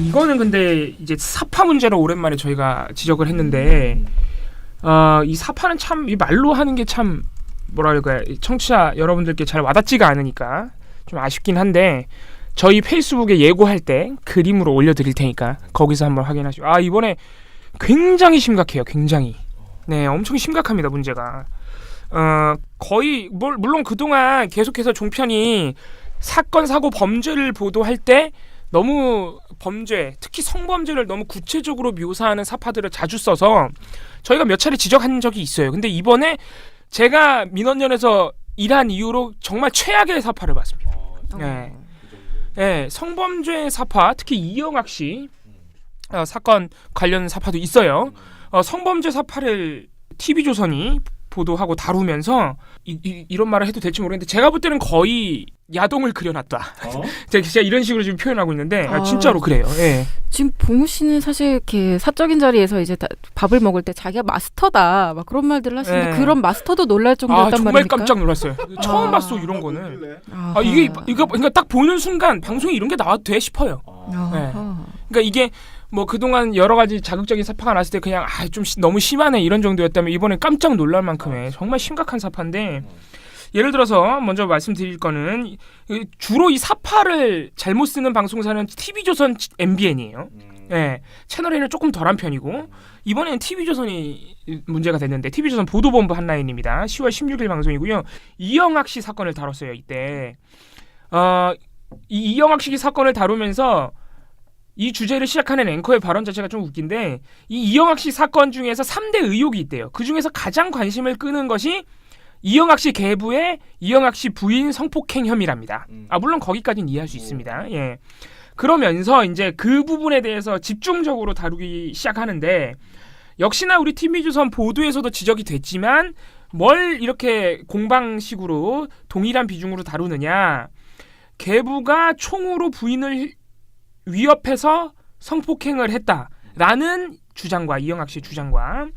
Speaker 4: 이거는 근데 이제 사파 문제를 오랜만에 저희가 지적을 했는데 이 사파는 참 이 말로 하는 게 참 뭐랄까요, 청취자 여러분들께 잘 와닿지가 않으니까 좀 아쉽긴 한데 저희 페이스북에 예고할 때 그림으로 올려드릴 테니까 거기서 한번 확인하시고 이번에 굉장히 심각해요. 굉장히 엄청 심각합니다. 문제가 거의 물론 그동안 계속해서 종편이 사건 사고 범죄를 보도할 때 너무 범죄, 특히 성범죄를 너무 구체적으로 묘사하는 사파들을 자주 써서 저희가 몇 차례 지적한 적이 있어요. 근데 이번에 제가 민원연에서 일한 이후로 정말 최악의 사파를 봤습니다. 성범죄 사파, 특히 이영학 씨 사건 관련 사파도 있어요. 성범죄 사파를 TV조선이 보도하고 다루면서 이런 말을 해도 될지 모르겠는데 제가 볼 때는 거의 야동을 그려놨다. 제가 이런 식으로 지금 표현하고 있는데 진짜로 그래요. 예.
Speaker 3: 지금 봉우 씨는 사실 이렇게 사적인 자리에서 이제 밥을 먹을 때 자기가 마스터다 막 그런 말들을 하시는데 그런 마스터도 놀랄 정도였단
Speaker 4: 정말
Speaker 3: 말입니까?
Speaker 4: 깜짝 놀랐어요. 처음 봤어 이런 거는. 이거 그러니까 딱 보는 순간 방송에 이런 게 나와도 돼 싶어요. 그러니까 이게 뭐 그동안 여러 가지 자극적인 사파가 났을 때 그냥 좀 너무 심하네 이런 정도였다면 이번에 깜짝 놀랄 만큼의 정말 심각한 사파인데 예를 들어서 먼저 말씀드릴 거는 주로 이 사파를 잘못 쓰는 방송사는 TV조선 MBN이에요. 채널 A는 조금 덜한 편이고 이번에는 TV조선이 문제가 됐는데 TV조선 보도본부 한라인입니다. 10월 16일 방송이고요. 이영학 씨 사건을 다뤘어요. 이때 이 이영학 씨 사건을 다루면서 이 주제를 시작하는 앵커의 발언 자체가 좀 웃긴데 이 이영학 씨 사건 중에서 3대 의혹이 있대요. 그중에서 가장 관심을 끄는 것이 이영학 씨 계부의 이영학 씨 부인 성폭행 혐의랍니다. 물론 거기까지는 이해할 수 있습니다. 그러면서 이제 그 부분에 대해서 집중적으로 다루기 시작하는데 역시나 우리 TV조선 보도에서도 지적이 됐지만 뭘 이렇게 공방식으로 동일한 비중으로 다루느냐. 계부가 총으로 부인을 위협해서 성폭행을 했다라는 주장과 이영학 씨의 주장과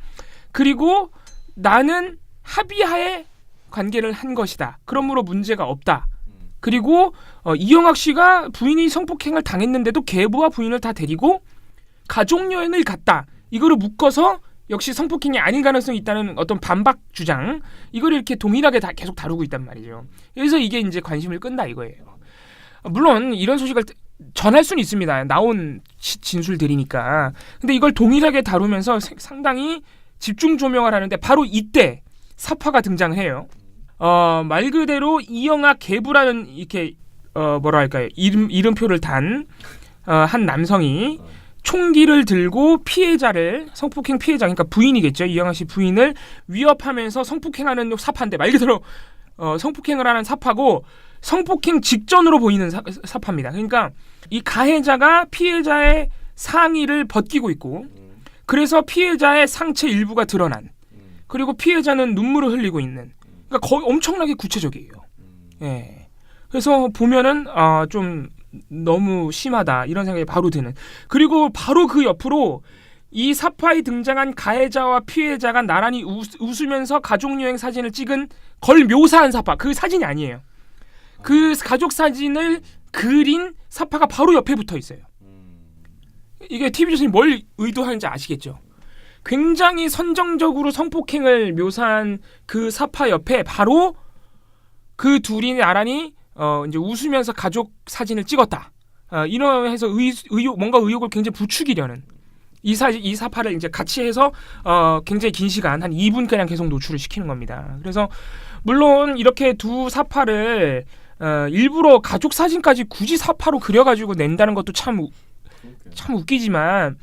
Speaker 4: 그리고 나는 합의하에 관계를 한 것이다. 그러므로 문제가 없다. 그리고 이영학 씨가 부인이 성폭행을 당했는데도 계부와 부인을 다 데리고 가족여행을 갔다. 이거를 묶어서 역시 성폭행이 아닌 가능성이 있다는 어떤 반박 주장 이걸 이렇게 동일하게 다 계속 다루고 있단 말이죠. 그래서 이게 이제 관심을 끈다 이거예요. 물론 이런 소식을 전할 수는 있습니다. 나온 진술들이니까. 근데 이걸 동일하게 다루면서 상당히 집중 조명을 하는데 바로 이때 사파가 등장을 해요. 말 그대로 이영학 계부라는 이렇게 뭐랄까요 이름표를 단 한 남성이 총기를 들고 피해자를 성폭행 피해자 그러니까 부인이겠죠. 이영학 씨 부인을 위협하면서 성폭행하는 사파인데 말 그대로 성폭행을 하는 사파고 성폭행 직전으로 보이는 사파입니다. 그러니까 이 가해자가 피해자의 상의를 벗기고 있고 그래서 피해자의 상체 일부가 드러난 그리고 피해자는 눈물을 흘리고 있는 그러니까 거의 엄청나게 구체적이에요. 그래서 보면은 좀 너무 심하다 이런 생각이 바로 드는 그리고 바로 그 옆으로 이 사파에 등장한 가해자와 피해자가 나란히 웃으면서 가족여행 사진을 찍은 걸 묘사한 사파 그 사진이 아니에요. 그 가족 사진을 그린 사파가 바로 옆에 붙어 있어요. 이게 TV조선이 뭘 의도하는지 아시겠죠? 굉장히 선정적으로 성폭행을 묘사한 그 사파 옆에 바로 그 둘이 나란히 이제 웃으면서 가족 사진을 찍었다. 이러해서 뭔가 의혹을 굉장히 부추기려는 이 사파를 이제 같이 해서 굉장히 긴 시간 한 2분가량 계속 노출을 시키는 겁니다. 그래서 물론 이렇게 두 사파를 일부러 가족 사진까지 굳이 사파로 그려가지고 낸다는 것도 참 웃기지만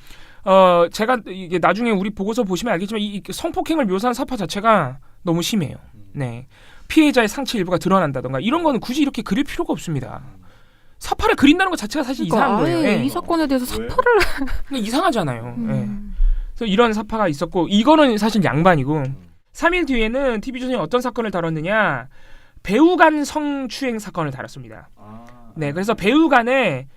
Speaker 4: 제가 이게 나중에 우리 보고서 보시면 알겠지만 이 성폭행을 묘사한 사파 자체가 너무 심해요. 네. 피해자의 상체 일부가 드러난다던가 이런 거는 굳이 이렇게 그릴 필요가 없습니다. 사파를 그린다는 것 자체가 사실 이상한 거예요.
Speaker 3: 네. 이 사건에 대해서 사파를
Speaker 4: 이상하잖아요. 네. 그래서 이런 사파가 있었고 이거는 사실 양반이고 3일 뒤에는 TV조선이 어떤 사건을 다뤘느냐 배우 간 성추행 사건을 다뤘습니다. 네, 그래서 배우 간에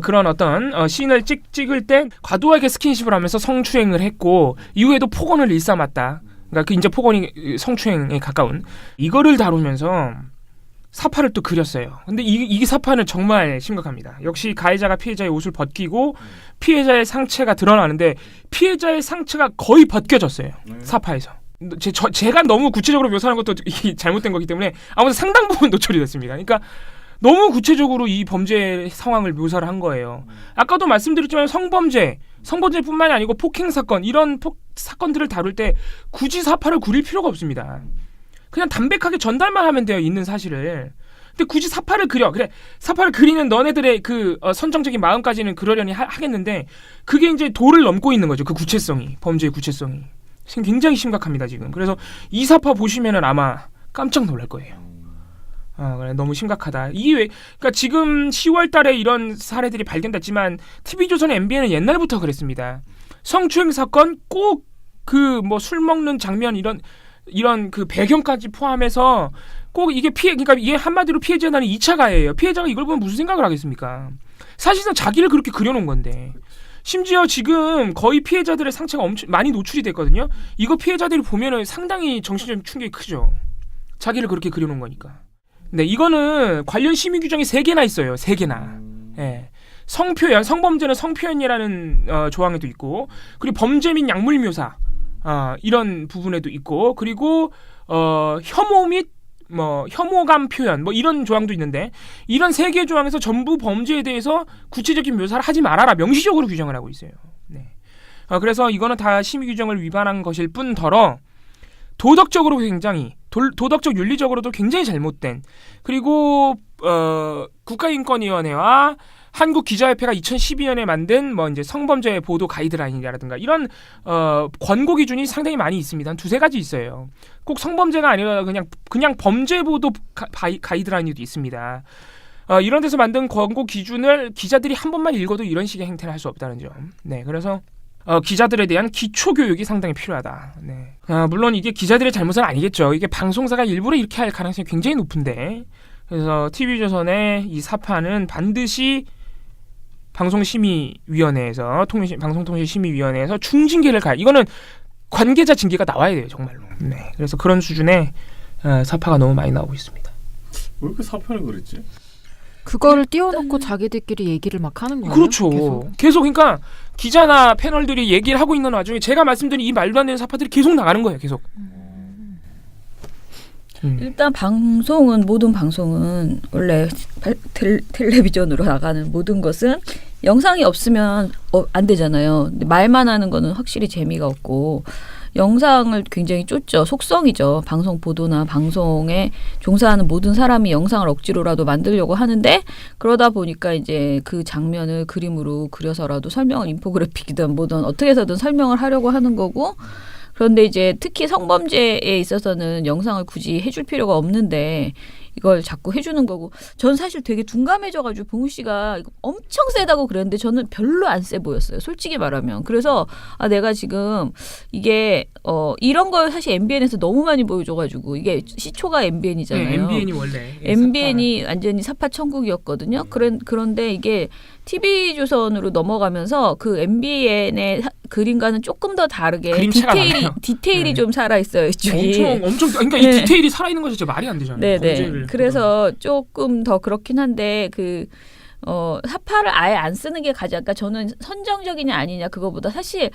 Speaker 4: 그런 어떤 씬을 찍을 때 과도하게 스킨십을 하면서 성추행을 했고 이후에도 폭언을 일삼았다. 그러니까 그 이제 폭언이 성추행에 가까운 이거를 다루면서 사파를 또 그렸어요. 근데 이 사파는 정말 심각합니다. 역시 가해자가 피해자의 옷을 벗기고 피해자의 상체가 드러나는데 피해자의 상체가 거의 벗겨졌어요. 사파에서. 제가 너무 구체적으로 묘사하는 것도 잘못된 거기 때문에 아무튼 상당 부분 노출이 됐습니다. 그러니까 너무 구체적으로 이 범죄 상황을 묘사를 한 거예요. 아까도 말씀드렸지만 성범죄뿐만이 아니고 폭행 사건 이런 사건들을 다룰 때 굳이 사파를 그릴 필요가 없습니다. 그냥 담백하게 전달만 하면 돼요. 있는 사실을. 근데 굳이 사파를 그려. 그래. 사파를 그리는 너네들의 그 선정적인 마음까지는 그러려니 하겠는데 그게 이제 도를 넘고 있는 거죠. 그 구체성이. 범죄의 구체성이. 굉장히 심각합니다, 지금. 그래서 이 사파 보시면은 아마 깜짝 놀랄 거예요. 그래, 너무 심각하다. 그러니까 지금 10월 달에 이런 사례들이 발견됐지만 TV조선 MBN은 옛날부터 그랬습니다. 성추행 사건 꼭 그 뭐 술 먹는 장면 이런 그 배경까지 포함해서 꼭 이게 그러니까 이게 한마디로 피해자는 2차 가해예요. 피해자가 이걸 보면 무슨 생각을 하겠습니까? 사실상 자기를 그렇게 그려놓은 건데. 심지어 지금 거의 피해자들의 상체가 엄청 많이 노출이 됐거든요. 이거 피해자들이 보면은 상당히 정신적 충격이 크죠. 자기를 그렇게 그려놓은 거니까. 네, 이거는 관련 심의 규정이 3개나 있어요. 3개나. 예. 성표현, 성범죄는 성표현이라는 조항에도 있고, 그리고 범죄 및 약물 묘사 이런 부분에도 있고, 그리고 혐오 및 혐오감 표현 이런 조항도 있는데 이런 3개 조항에서 전부 범죄에 대해서 구체적인 묘사를 하지 말아라 명시적으로 규정을 하고 있어요. 네. 그래서 이거는 다 심의 규정을 위반한 것일 뿐더러 도덕적으로 굉장히 도덕적 윤리적으로도 굉장히 잘못된 그리고 국가인권위원회와 한국기자협회가 2012년에 만든 이제 성범죄 보도 가이드라인이라든가 이런 권고 기준이 상당히 많이 있습니다. 한 2-3가지 있어요. 꼭 성범죄가 아니라 그냥 범죄 보도 가이드라인도 있습니다. 이런 데서 만든 권고 기준을 기자들이 한 번만 읽어도 이런 식의 행태를 할 수 없다는 점. 네, 그래서 기자들에 대한 기초 교육이 상당히 필요하다. 네. 물론 이게 기자들의 잘못은 아니겠죠. 이게 방송사가 일부러 이렇게 할 가능성이 굉장히 높은데 그래서 TV조선의 이 사파는 반드시 방송심의위원회에서 방송통신심의위원회에서 중징계를 이거는 관계자 징계가 나와야 돼요, 정말로. 네, 그래서 그런 수준의 사파가 너무 많이 나오고 있습니다.
Speaker 19: 왜 이렇게 사파를 그랬지?
Speaker 3: 그거를 띄워놓고 자기들끼리 얘기를 막 하는 거예요.
Speaker 4: 그렇죠. 계속 그러니까 기자나 패널들이 얘기를 하고 있는 와중에 제가 말씀드린 이 말도 안 되는 사파들이 계속 나가는 거예요, 계속.
Speaker 2: 일단 모든 방송은 원래 텔레비전으로 나가는 모든 것은 영상이 없으면 안 되잖아요. 근데 말만 하는 거는 확실히 재미가 없고 영상을 굉장히 쫓죠. 속성이죠. 방송 보도나 방송에 종사하는 모든 사람이 영상을 억지로라도 만들려고 하는데 그러다 보니까 이제 그 장면을 그림으로 그려서라도 설명을 인포그래픽이든 뭐든 어떻게 해서든 설명을 하려고 하는 거고 그런데 이제 특히 성범죄에 있어서는 영상을 굳이 해줄 필요가 없는데 이걸 자꾸 해주는 거고 전 사실 되게 둔감해져가지고 봉우 씨가 이거 엄청 세다고 그랬는데 저는 별로 안 세 보였어요. 솔직히 말하면. 그래서 내가 지금 이게 이런 걸 사실 MBN에서 너무 많이 보여줘가지고 이게 시초가 MBN이잖아요.
Speaker 4: 네, MBN이 원래.
Speaker 2: MBN이 완전히 사파 천국이었거든요. 그런데 이게 TV조선으로 넘어가면서 그 MBN의 그림과는 조금 더 다르게 디테일이 좀 살아있어요. 이쪽이.
Speaker 4: 엄청 그러니까 이 디테일이 살아있는 거 진짜 말이 안 되잖아요.
Speaker 2: 네네. 그래서 조금 더 그렇긴 한데 사파를 아예 안 쓰는 게 가장 그러니까 저는 선정적이냐 아니냐 그거보다 사실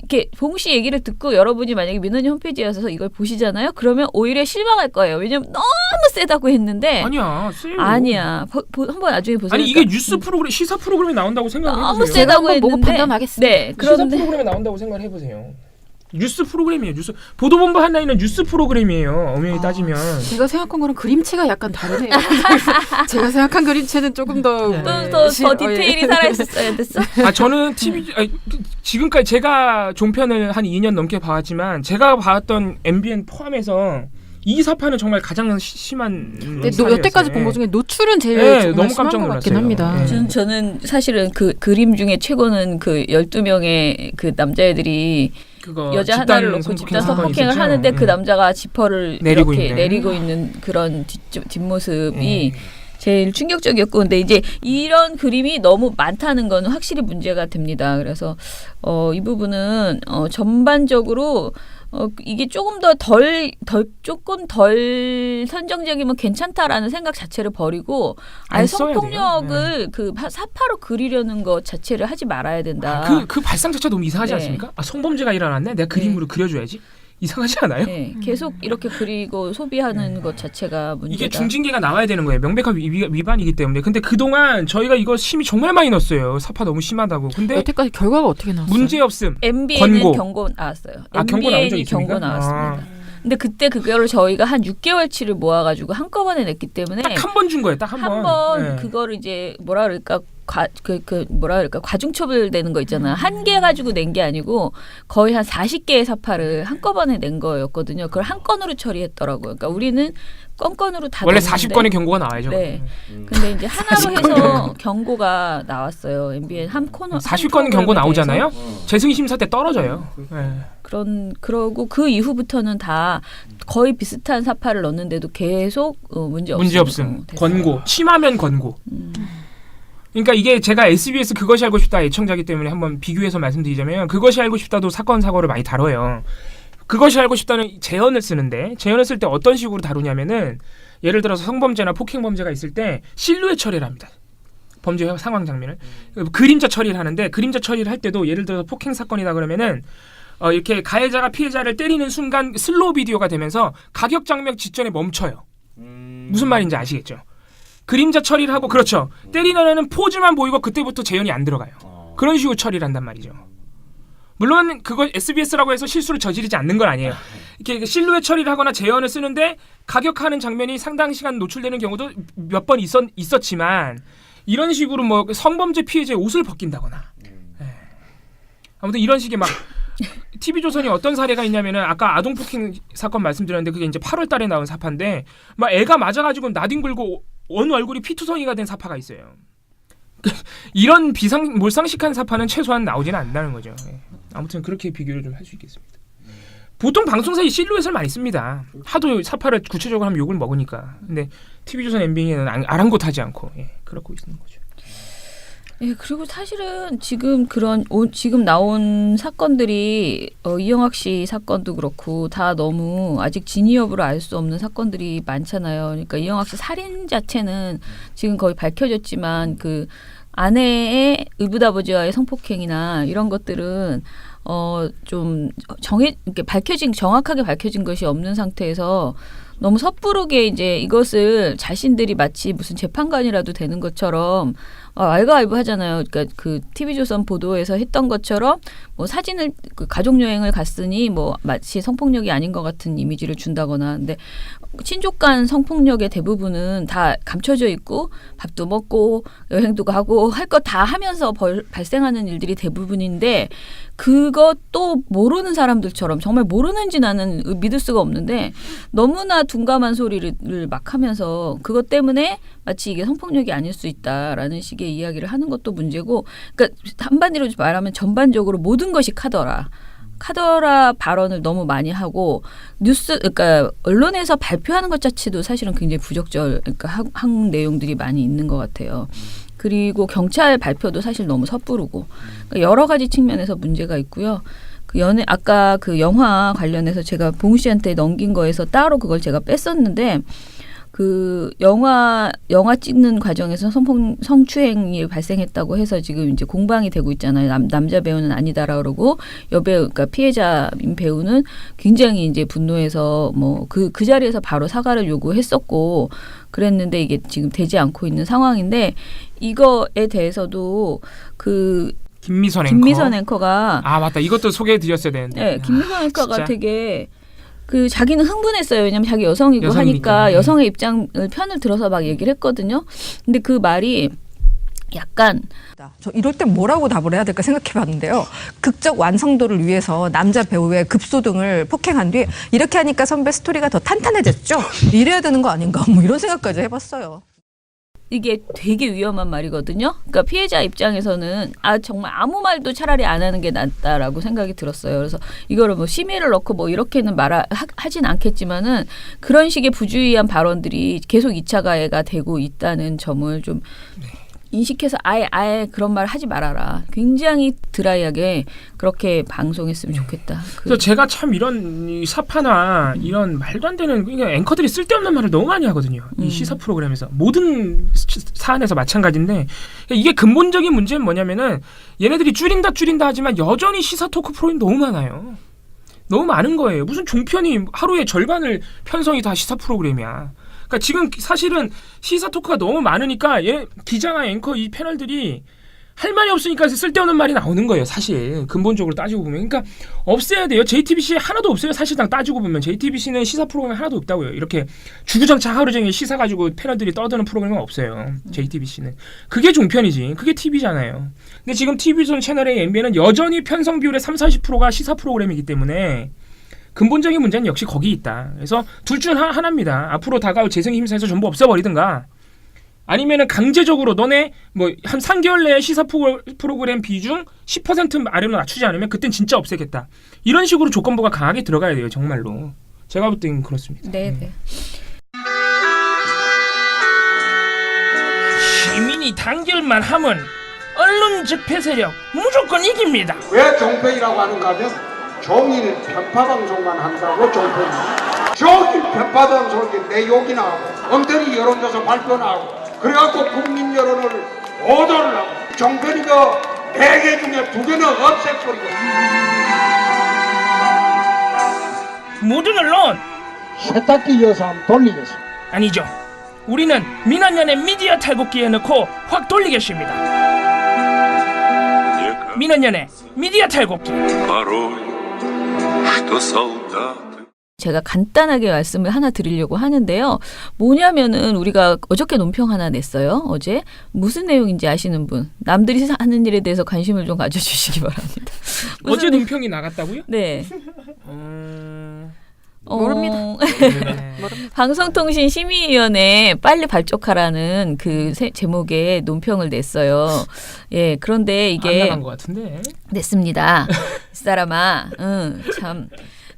Speaker 2: 이렇게 봉 씨 얘기를 듣고 여러분이 만약에 민원인 홈페이지에서 이걸 보시잖아요. 그러면 오히려 실망할 거예요. 왜냐면 너무 세다고 했는데
Speaker 4: 아니야, 세요.
Speaker 2: 아니야. 한번 나중에 보세요.
Speaker 4: 아니 이게 뉴스 프로그램, 시사 프로그램에 나온다고 생각해보세요.
Speaker 2: 너무 세다고 했는데 네,
Speaker 4: 시사
Speaker 2: 그런데
Speaker 4: 프로그램에 나온다고 생각해보세요. 뉴스 프로그램이에요. 뉴스 보도본부 하나에는 뉴스 프로그램이에요. 엄연히 따지면.
Speaker 3: 제가 생각한 거랑 그림체가 약간 다르네요. 제가 생각한 그림체는 조금 더
Speaker 2: 디테일이 살아있었어야 됐어.
Speaker 4: 저는 지금까지 제가 종편을 한 2년 넘게 봐왔지만 제가 봐왔던 MBN 포함해서 이 사파는 정말 가장 심한 사례였어요.
Speaker 3: 여태까지 본 것 중에 노출은 제일
Speaker 4: 너무 깜짝
Speaker 3: 것 같긴
Speaker 4: 놀랐어요.
Speaker 3: 합니다.
Speaker 2: 저는 사실은 그 그림 중에 최고는 그 12명의 그 남자애들이 여자 하나를 놓고 집단 성폭행을 하는데 그 남자가 지퍼를 내리고 있는 그런 뒷모습이 제일 충격적이었고, 근데 이제 이런 그림이 너무 많다는 건 확실히 문제가 됩니다. 그래서 이 부분은 전반적으로 이게 조금 조금 덜 선정적이면 괜찮다라는 생각 자체를 버리고 아예 성폭력을 그 사파로 그리려는 것 자체를 하지 말아야 된다.
Speaker 4: 그 발상 자체가 너무 이상하지 않습니까? 성범죄가 일어났네? 내가 그림으로 그려줘야지? 이상하지 않아요?
Speaker 2: 네, 계속 이렇게 그리고 소비하는 것 자체가 문제다.
Speaker 4: 이게 중징계가 나와야 되는 거예요. 명백한 위반이기 때문에. 근데 그동안 저희가 이거 심의 정말 많이 넣었어요. 사파 너무 심하다고. 근데
Speaker 3: 여태까지 결과가 어떻게 나왔어요?
Speaker 4: 문제 없음.
Speaker 2: MBN은 경고 나왔어요.
Speaker 4: 경고 나온 적 있습니까?
Speaker 2: 경고 나왔습니다. 근데 그때 그거를 저희가 한 6개월치를 모아가지고 한꺼번에 냈기 때문에
Speaker 4: 딱 한 번 준 거예요. 딱 한 번.
Speaker 2: 한 번 그거를 이제 뭐라 그럴까 과중처벌되는 거 있잖아. 한 개 가지고 낸 게 아니고 거의 한 40개의 사파를 한꺼번에 낸 거였거든요. 그걸 한 건으로 처리했더라고요. 그러니까 우리는 건건으로 다
Speaker 4: 원래
Speaker 2: 넣었는데
Speaker 4: 40건의 경고가 나와야죠.
Speaker 2: 네. 근데 이제 하나로 해서 경고가 나왔어요. MBN 한 코너
Speaker 4: 40건 경고 나오잖아요. 재승인 심사 때 떨어져요.
Speaker 2: 그러고 그 이후부터는 다 거의 비슷한 사파를 넣었는데도 계속 문제
Speaker 4: 없음. 권고. 심하면 권고. 그러니까 이게 제가 SBS 그것이 알고 싶다 애청자기 때문에 한번 비교해서 말씀드리자면 그것이 알고 싶다도 사건 사고를 많이 다뤄요. 그것이 알고 싶다는 재현을 쓰는데 재현을 쓸 때 어떤 식으로 다루냐면은 예를 들어서 성범죄나 폭행범죄가 있을 때 실루엣 처리를 합니다. 범죄 상황 장면을 그림자 처리를 하는데 그림자 처리를 할 때도 예를 들어서 폭행 사건이다 그러면은 이렇게 가해자가 피해자를 때리는 순간 슬로우 비디오가 되면서 가격 장면 직전에 멈춰요. 무슨 말인지 아시겠죠? 그림자 처리를 하고 그렇죠. 때리는 포즈만 보이고 그때부터 재현이 안 들어가요. 그런 식으로 처리를 한단 말이죠. 물론 그걸 SBS라고 해서 실수를 저지르지 않는 건 아니에요. 이렇게 실루엣 처리를 하거나 재현을 쓰는데 가격하는 장면이 상당 시간 노출되는 경우도 몇 번 있었지만 이런 식으로 뭐 성범죄 피해자의 옷을 벗긴다거나 아무튼 이런 식의 막 TV조선이 어떤 사례가 있냐면은 아까 아동폭행 사건 말씀드렸는데 그게 이제 8월 달에 나온 사파인데 막 애가 맞아가지고 나뒹굴고 온 얼굴이 피투성이가 된 사파가 있어요. 이런 몰상식한 사파는 최소한 나오지는 않는다는 거죠. 아무튼 그렇게 비교를 좀 할 수 있겠습니다. 보통 방송사에 실루엣을 많이 씁니다. 하도 사파를 구체적으로 하면 욕을 먹으니까. 근데 TV조선 MBN은 아랑곳하지 않고 그렇고 있는 거죠.
Speaker 2: 그리고 사실은 지금 지금 나온 사건들이 이영학 씨 사건도 그렇고 다 너무 아직 진위 여부를 알 수 없는 사건들이 많잖아요. 그러니까 이영학 씨 살인 자체는 지금 거의 밝혀졌지만 그 아내의 의붓아버지와의 성폭행이나 이런 것들은 좀 정확하게 밝혀진 것이 없는 상태에서 너무 섣부르게 이제 이것을 자신들이 마치 무슨 재판관이라도 되는 것처럼 알가알부 하잖아요. 그러니까 그 TV조선 보도에서 했던 것처럼 뭐 사진을 가족 여행을 갔으니 뭐 마치 성폭력이 아닌 것 같은 이미지를 준다거나. 근데 친족 간 성폭력의 대부분은 다 감춰져 있고 밥도 먹고 여행도 가고 할 것 다 하면서 발생하는 일들이 대부분인데 그것도 모르는 사람들처럼 정말 모르는지 나는 믿을 수가 없는데 너무나 둔감한 소리를 막 하면서 그것 때문에 마치 이게 성폭력이 아닐 수 있다라는 식의 이야기를 하는 것도 문제고, 그러니까 한마디로 말하면 전반적으로 모든 것이 카더라 발언을 너무 많이 하고 그러니까 언론에서 발표하는 것 자체도 사실은 굉장히 그러니까 한 내용들이 많이 있는 것 같아요. 그리고 경찰 발표도 사실 너무 섣부르고 그러니까 여러 가지 측면에서 문제가 있고요. 아까 그 영화 관련해서 제가 봉 씨한테 넘긴 거에서 따로 그걸 제가 뺐었는데 그 영화 찍는 과정에서 성추행이 발생했다고 해서 지금 이제 공방이 되고 있잖아요. 남자 배우는 아니다라 그러고 여배우, 그러니까 피해자인 배우는 굉장히 이제 분노해서 뭐 그 자리에서 바로 사과를 요구했었고 그랬는데 이게 지금 되지 않고 있는 상황인데 이거에 대해서도 그
Speaker 4: 김미선
Speaker 2: 앵커가
Speaker 4: 맞다. 이것도 소개해드렸어야 되는데.
Speaker 2: 네, 김미선 앵커가
Speaker 4: 진짜.
Speaker 2: 되게 그 자기는 흥분했어요. 왜냐면 자기 여성이고 하니까 여성의 입장을 편을 들어서 막 얘기를 했거든요. 근데 그 말이 약간
Speaker 20: 저 이럴 땐 뭐라고 답을 해야 될까 생각해봤는데요. 극적 완성도를 위해서 남자 배우의 급소등을 폭행한 뒤 이렇게 하니까 선배 스토리가 더 탄탄해졌죠. 이래야 되는 거 아닌가 뭐 이런 생각까지 해봤어요.
Speaker 2: 이게 되게 위험한 말이거든요. 그러니까 피해자 입장에서는 정말 아무 말도 차라리 안 하는 게 낫다라고 생각이 들었어요. 그래서 이거를 뭐 심의를 넣고 뭐 이렇게는 하진 않겠지만은 그런 식의 부주의한 발언들이 계속 2차 가해가 되고 있다는 점을 좀 인식해서 아예 그런 말 하지 말아라. 굉장히 드라이하게 그렇게 방송했으면 좋겠다.
Speaker 4: 그래서 제가 참 이런 사파나 이런 말도 안 되는 그러니까 앵커들이 쓸데없는 말을 너무 많이 하거든요. 이 시사 프로그램에서 모든 사안에서 마찬가지인데 이게 근본적인 문제는 뭐냐면은 얘네들이 줄인다 하지만 여전히 시사 토크 프로그램이 너무 많아요. 너무 많은 거예요. 무슨 종편이 하루에 절반을 편성이 다 시사 프로그램이야. 그러니까 지금 사실은 시사 토크가 너무 많으니까 기자나 앵커 이 패널들이 할 말이 없으니까 쓸데없는 말이 나오는 거예요. 사실 근본적으로 따지고 보면. 그러니까 없애야 돼요. JTBC 하나도 없어요. 사실상 따지고 보면 JTBC는 시사 프로그램 하나도 없다고요. 이렇게 주구장창 하루 종일 시사 가지고 패널들이 떠드는 프로그램은 없어요. JTBC는. 그게 종편이지. 그게 TV잖아요. 근데 지금 TV존 채널의 MBN은 여전히 편성 비율의 30-40%가 시사 프로그램이기 때문에 근본적인 문제는 역시 거기 있다. 그래서 둘 중 하나입니다. 앞으로 다가올 재생 심사에서 전부 없애버리든가 아니면은 강제적으로 너네 뭐 한 3개월 내에 시사 프로그램 비중 10% 아래로 낮추지 않으면 그땐 진짜 없애겠다. 이런 식으로 조건부가 강하게 들어가야 돼요. 정말로. 제가 볼 땐 그렇습니다.
Speaker 2: 네.
Speaker 4: 시민이 단결만 하면 언론 집회 세력 무조건 이깁니다.
Speaker 21: 왜 종편이라고 하는가 하면 종이는 편파방송만 한다고 종편입니다. 종이 편파방송이 내 욕이나 하고 엉터리 여론조사 발표나 하고 그래갖고 국민 여론을 오도를 하고 종편이 그 4개 중에 2개는 없애버리고
Speaker 4: 모든 언론
Speaker 21: 세탁기 이어서 한번 돌리겠습니다.
Speaker 4: 아니죠. 우리는 민원연의 미디어 탈곡기에 넣고 확 돌리겠습니다. 민원연의 미디어 탈곡기 바로
Speaker 2: 제가 간단하게 말씀을 하나 드리려고 하는데요. 뭐냐면은 우리가 어저께 논평 하나 냈어요. 어제 무슨 내용인지 아시는 분, 남들이 하는 일에 대해서 관심을 좀 가져주시기 바랍니다.
Speaker 4: 어제 논평이 나갔다고요?
Speaker 2: 네.
Speaker 3: 모릅니다.
Speaker 2: 방송통신심의위원회 빨리 발족하라는 그 제목의 논평을 냈어요. 예, 그런데 이게
Speaker 4: 안 나간 것 같은데
Speaker 2: 냈습니다. 이 사람아, 참.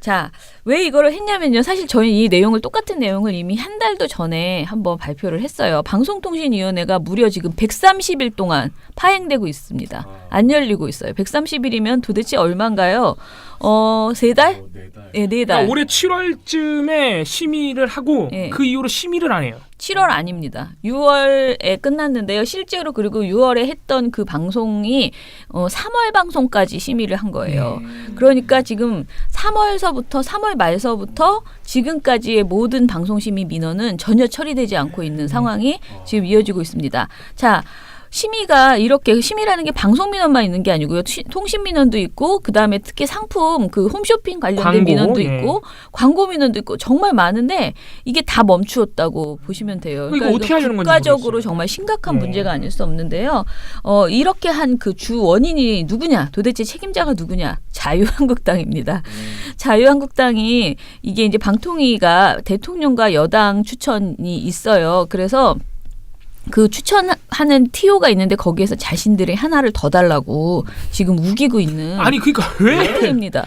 Speaker 2: 자, 왜 이거를 했냐면요. 사실 저희 이 내용을 똑같은 내용을 이미 한 달도 전에 한번 발표를 했어요. 방송통신위원회가 무려 지금 130일 동안 파행되고 있습니다. 안 열리고 있어요. 130일이면 도대체 얼마인가요? 3달? 네, 4달.
Speaker 4: 그러니까 올해 7월쯤에 심의를 하고 그 이후로 심의를 안 해요.
Speaker 2: 7월 아닙니다. 6월에 끝났는데요. 실제로 그리고 6월에 했던 그 방송이 3월 방송까지 심의를 한 거예요. 그러니까 지금 3월 말서부터 지금까지의 모든 방송심의 민원은 전혀 처리되지 않고 있는 상황이 지금 이어지고 있습니다. 자, 심의가 이렇게 심의라는 게 방송 민원만 있는 게 아니고요. 통신 민원도 있고 그다음에 특히 상품 그 홈쇼핑 관련된
Speaker 4: 광고,
Speaker 2: 민원도 있고 광고 민원도 있고 정말 많은데 이게 다 멈추었다고 보시면 돼요.
Speaker 4: 그러니까 이거 어떻게 하려는 건지
Speaker 2: 국가적으로
Speaker 4: 모르겠어요.
Speaker 2: 정말 심각한 문제가 아닐 수 없는데요. 이렇게 한 그 주 원인이 누구냐? 도대체 책임자가 누구냐? 자유한국당입니다. 자유한국당이 이게 이제 방통위가 대통령과 여당 추천이 있어요. 그래서 그 추천하는 TO가 있는데 거기에서 자신들의 하나를 더 달라고 지금 우기고 있는
Speaker 4: 아니 그러니까 왜
Speaker 2: 상태입니다.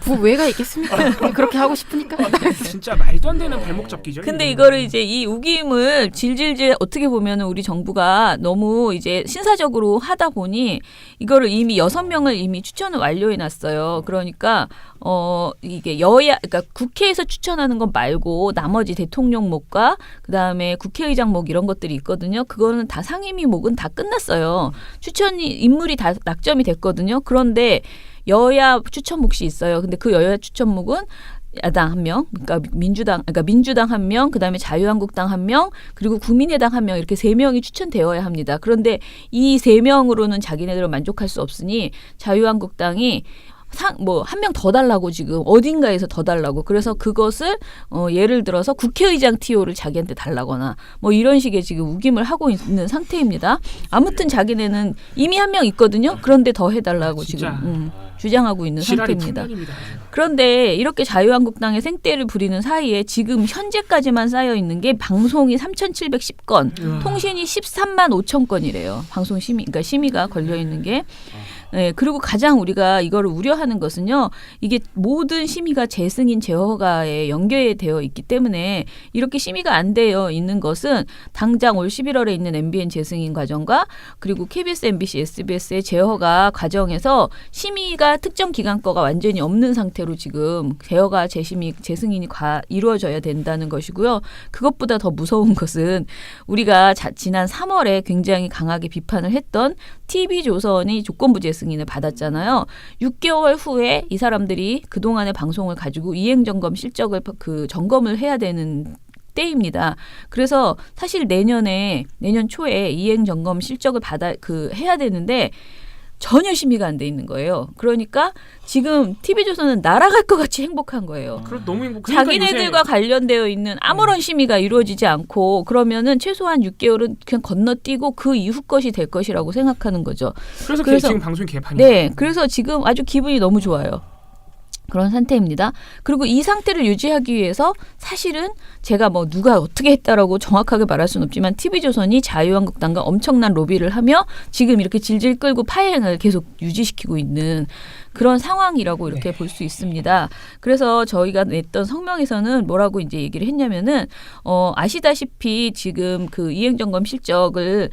Speaker 3: 뭐 왜가 있겠습니까? 그렇게 하고 싶으니까.
Speaker 4: 진짜 말도 안 되는 발목 잡기죠.
Speaker 2: 근데 이거를 이제 이 우김을 질질질 어떻게 보면은 우리 정부가 너무 이제 신사적으로 하다 보니 이거를 이미 6명을 이미 추천을 완료해 놨어요. 그러니까 이게 그러니까 국회에서 추천하는 것 말고 나머지 대통령목과 그다음에 국회의장목 이런 것들이 있거든요. 그거는 다 상임위목은 다 끝났어요. 인물이 다 낙점이 됐거든요. 그런데 여야 추천 몫이 있어요. 근데 그 여야 추천 몫은 야당 1명, 그러니까 민주당 1명, 그다음에 자유한국당 1명, 그리고 국민의당 1명 이렇게 3명이 추천되어야 합니다. 그런데 이 3명으로는 자기네들은 만족할 수 없으니 자유한국당이 한 명 더 달라고 지금 어딘가에서 더 달라고 그래서 그것을 예를 들어서 국회의장 TO를 자기한테 달라거나 뭐 이런 식의 지금 우김을 하고 있는 상태입니다. 아무튼 자기네는 이미 1명 있거든요. 그런데 더 해달라고 지금 주장하고 있는 상태입니다. 그런데 이렇게 자유한국당의 생떼를 부리는 사이에 지금 현재까지만 쌓여 있는 게 방송이 3,710건, 통신이 13만 5천 건이래요. 방송 그러니까 심의가 걸려 있는 게. 네, 그리고 가장 우리가 이거를 우려하는 것은요. 이게 모든 심의가 재승인 재허가에 연계되어 있기 때문에 이렇게 심의가 안 되어 있는 것은 당장 올 11월에 있는 MBN 재승인 과정과 그리고 KBS, MBC, SBS의 재허가 과정에서 심의가 특정 기간 거가 완전히 없는 상태로 지금 재허가 재승인이 이루어져야 된다는 것이고요. 그것보다 더 무서운 것은 우리가 지난 3월에 굉장히 강하게 비판을 했던 TV조선이 조건부 재승인을 받았잖아요. 6개월 후에 이 사람들이 그동안의 방송을 가지고 이행점검 실적을 점검을 해야 되는 때입니다. 그래서 사실 내년 초에 이행점검 실적을 해야 되는데 전혀 심의가 안 돼 있는 거예요. 그러니까 지금 TV조선은 날아갈 것 같이 행복한 거예요.
Speaker 4: 너무 행복해.
Speaker 2: 자기네들과 관련되어 있는 아무런 심의가 이루어지지 않고 그러면은 최소한 6개월은 그냥 건너뛰고 그 이후 것이 될 것이라고 생각하는 거죠.
Speaker 4: 그래서 지금 방송이 개판이에요.
Speaker 2: 네. 그래서 지금 아주 기분이 너무 좋아요. 그런 상태입니다. 그리고 이 상태를 유지하기 위해서 사실은 제가 누가 어떻게 했다라고 정확하게 말할 수는 없지만 TV조선이 자유한국당과 엄청난 로비를 하며 지금 이렇게 질질 끌고 파행을 계속 유지시키고 있는 그런 상황이라고 이렇게 볼 수 있습니다. 그래서 저희가 냈던 성명에서는 뭐라고 이제 얘기를 했냐면은 아시다시피 지금 그 이행점검 실적에서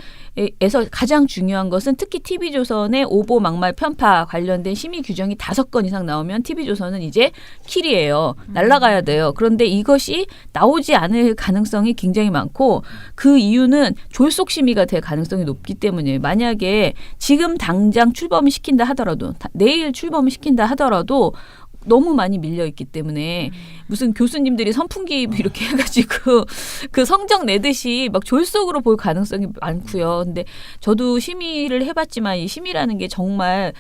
Speaker 2: 가장 중요한 것은 특히 TV조선의 오보, 막말, 편파 관련된 심의 규정이 5건 이상 나오면 TV조선은 이제 킬이에요. 날아가야 돼요. 그런데 이것이 나오지 않을 가능성이 굉장히 많고 그 이유는 졸속 심의가 될 가능성이 높기 때문이에요. 만약에 지금 당장 출범을 시킨다 하더라도 내일 출범을 시킨다 하더라도 너무 많이 밀려있기 때문에 무슨 교수님들이 선풍기 이렇게 해가지고 그 성적 내듯이 막 졸속으로 볼 가능성이 많고요. 근데 저도 심의를 해봤지만 이 심의라는 게 정말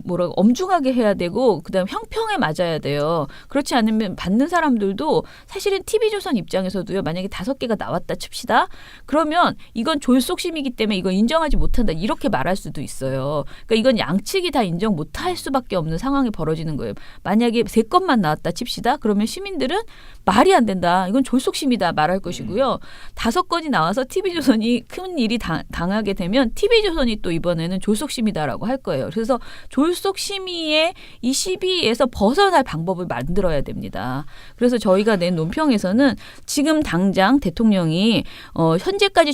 Speaker 2: 엄중하게 해야 되고 그다음 형평에 맞아야 돼요. 그렇지 않으면 받는 사람들도 사실은 TV조선 입장에서도요. 만약에 5개가 나왔다 칩시다. 그러면 이건 졸속 심의이기 때문에 이건 인정하지 못한다. 이렇게 말할 수도 있어요. 그러니까 이건 양측이 다 인정 못할 수밖에 없는 상황이 벌어지는 거예요. 만약에 3건만 나왔다 칩시다. 그러면 시민들은 말이 안 된다. 이건 졸속심이다 말할 것이고요. 5건이 나와서 TV조선이 큰 일이 당하게 되면 TV조선이 또 이번에는 졸속심이다라고 할 거예요. 그래서 졸속심의의 이 시비에서 벗어날 방법을 만들어야 됩니다. 그래서 저희가 낸 논평에서는 지금 당장 대통령이 현재까지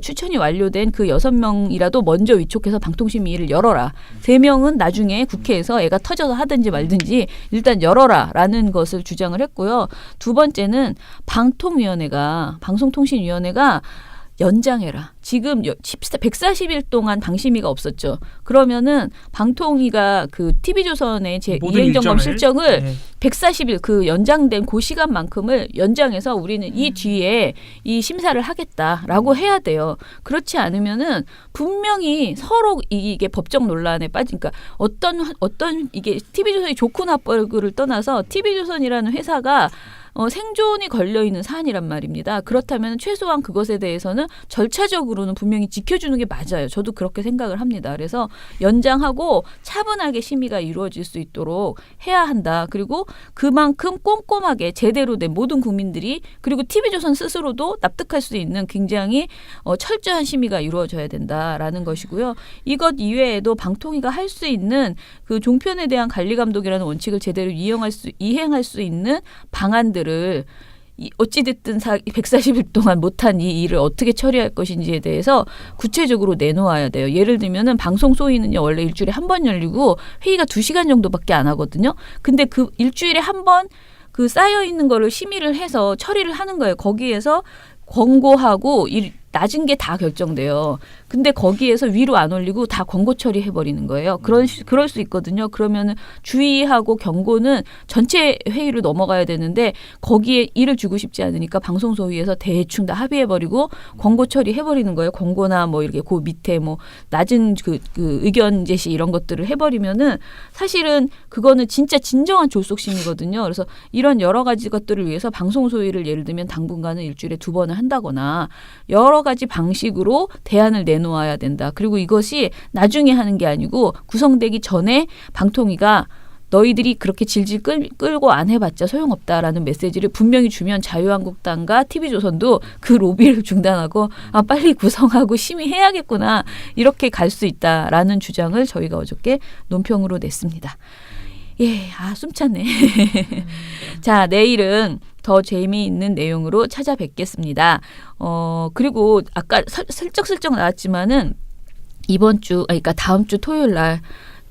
Speaker 2: 추천이 완료된 그 6명이라도 먼저 위촉해서 방통심의를 열어라. 3명은 나중에 국회에서 애가 터져서 하든지 말든지 일단 열어라라는 것을 주장을 했고요. 두 번째는 방송통신위원회가 연장해라. 지금 140일 동안 방심위가 없었죠. 그러면은 방통위가 그 TV조선의 이행점검 실적을 140일 그 연장된 그 시간만큼을 연장해서 우리는 이 뒤에 이 심사를 하겠다라고 해야 돼요. 그렇지 않으면은 분명히 서로 이게 법적 논란에 빠지니까 어떤 이게 TV조선이 좋고 나쁘고를 떠나서 TV조선이라는 회사가 생존이 걸려있는 사안이란 말입니다. 그렇다면 최소한 그것에 대해서는 절차적으로는 분명히 지켜주는 게 맞아요. 저도 그렇게 생각을 합니다. 그래서 연장하고 차분하게 심의가 이루어질 수 있도록 해야 한다. 그리고 그만큼 꼼꼼하게 제대로 된 모든 국민들이 그리고 TV조선 스스로도 납득할 수 있는 굉장히 철저한 심의가 이루어져야 된다라는 것이고요. 이것 이외에도 방통위가 할 수 있는 그 종편에 대한 관리 감독이라는 원칙을 제대로 이행할 수 있는 방안들을 어찌됐든 140일 동안 못한 이 일을 어떻게 처리할 것인지에 대해서 구체적으로 내놓아야 돼요. 예를 들면은 방송 소위는요, 원래 일주일에 한 번 열리고 회의가 2시간 정도밖에 안 하거든요. 근데 그 일주일에 한 번 그 쌓여 있는 거를 심의를 해서 처리를 하는 거예요. 거기에서 권고하고 낮은 게 다 결정돼요. 근데 거기에서 위로 안 올리고 다 권고 처리해버리는 거예요. 그럴 수 있거든요. 그러면은 주의하고 경고는 전체 회의로 넘어가야 되는데 거기에 일을 주고 싶지 않으니까 방송소위에서 대충 다 합의해버리고 권고 처리해버리는 거예요. 권고나 뭐 이렇게 그 밑에 뭐 낮은 그 의견 제시 이런 것들을 해버리면은 사실은 그거는 진짜 진정한 졸속심이거든요. 그래서 이런 여러 가지 것들을 위해서 방송소위를 예를 들면 당분간은 일주일에 2번을 한다거나 여러 가지 방식으로 대안을 내놓아야 된다. 그리고 이것이 나중에 하는 게 아니고 구성되기 전에 방통위가 너희들이 그렇게 질질 끌고 안 해봤자 소용없다라는 메시지를 분명히 주면 자유한국당과 TV조선도 그 로비를 중단하고 빨리 구성하고 심의해야겠구나 이렇게 갈 수 있다라는 주장을 저희가 어저께 논평으로 냈습니다. 예, 숨차네. 자, 내일은 더 재미있는 내용으로 찾아뵙겠습니다. 그리고 아까 슬쩍슬쩍 나왔지만은 그러니까 다음 주 토요일 날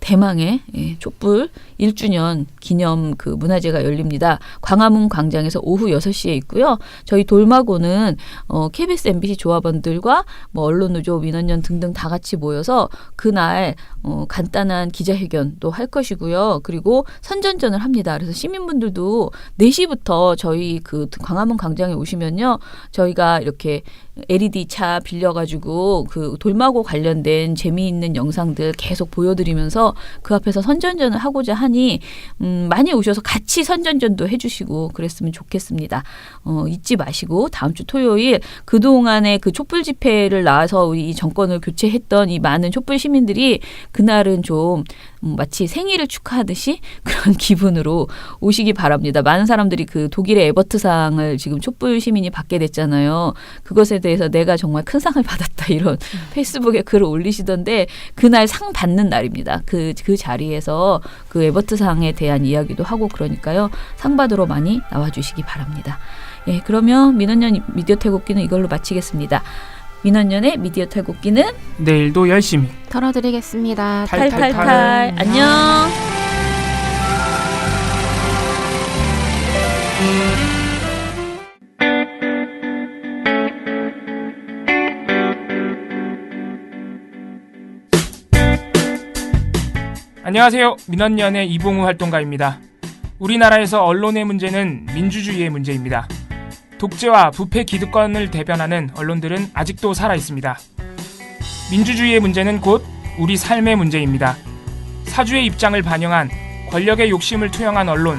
Speaker 2: 대망의 촛불 1주년 기념 그 문화제가 열립니다. 광화문 광장에서 오후 6시에 있고요. 저희 돌마고는 KBS, MBC 조합원들과 뭐 언론노조, 민원연 등등 다 같이 모여서 그날 간단한 기자회견도 할 것이고요. 그리고 선전전을 합니다. 그래서 시민분들도 4시부터 저희 그 광화문 광장에 오시면요. 저희가 이렇게 LED 차 빌려가지고 그 돌마고 관련된 재미있는 영상들 계속 보여드리면서 그 앞에서 선전전을 하고자 하니 많이 오셔서 같이 선전전도 해주시고 그랬으면 좋겠습니다. 잊지 마시고 다음 주 토요일 그동안에 그 촛불 집회를 나와서 우리 이 정권을 교체했던 이 많은 촛불 시민들이 그날은 좀 마치 생일을 축하하듯이 그런 기분으로 오시기 바랍니다. 많은 사람들이 그 독일의 에버트상을 지금 촛불 시민이 받게 됐잖아요. 그것에 대해서 내가 정말 큰 상을 받았다 이런 페이스북에 글을 올리시던데 그날 상 받는 날입니다. 그 자리에서 그 에버트상에 대한 이야기도 하고 그러니까요. 상 받으러 많이 나와주시기 바랍니다. 예, 그러면 민원연 미디어 탈곡기는 이걸로 마치겠습니다. 민원연의 미디어 탈곡기는
Speaker 4: 내일도 열심히
Speaker 3: 털어드리겠습니다.
Speaker 2: 탈탈탈. 안녕.
Speaker 4: 안녕하세요. 민원연의 이봉우 활동가입니다. 우리나라에서 언론의 문제는 민주주의의 문제입니다. 독재와 부패 기득권을 대변하는 언론들은 아직도 살아있습니다. 민주주의의 문제는 곧 우리 삶의 문제입니다. 사주의 입장을 반영한 권력의 욕심을 투영한 언론,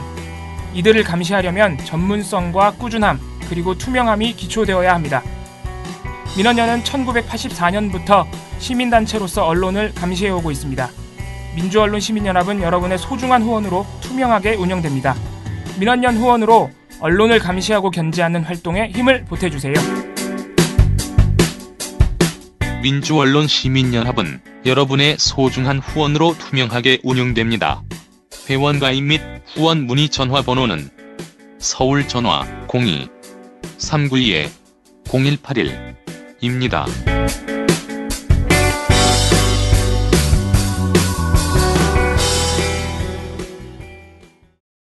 Speaker 4: 이들을 감시하려면 전문성과 꾸준함 그리고 투명함이 기초되어야 합니다. 민원연은 1984년부터 시민단체로서 언론을 감시해오고 있습니다. 민주언론시민연합은 여러분의 소중한 후원으로 투명하게 운영됩니다. 민원연 후원으로 언론을 감시하고 견제하는 활동에 힘을 보태주세요.
Speaker 7: 민주언론시민연합은 여러분의 소중한 후원으로 투명하게 운영됩니다. 회원 가입 및 후원 문의 전화번호는 서울 전화 02-392-0181입니다.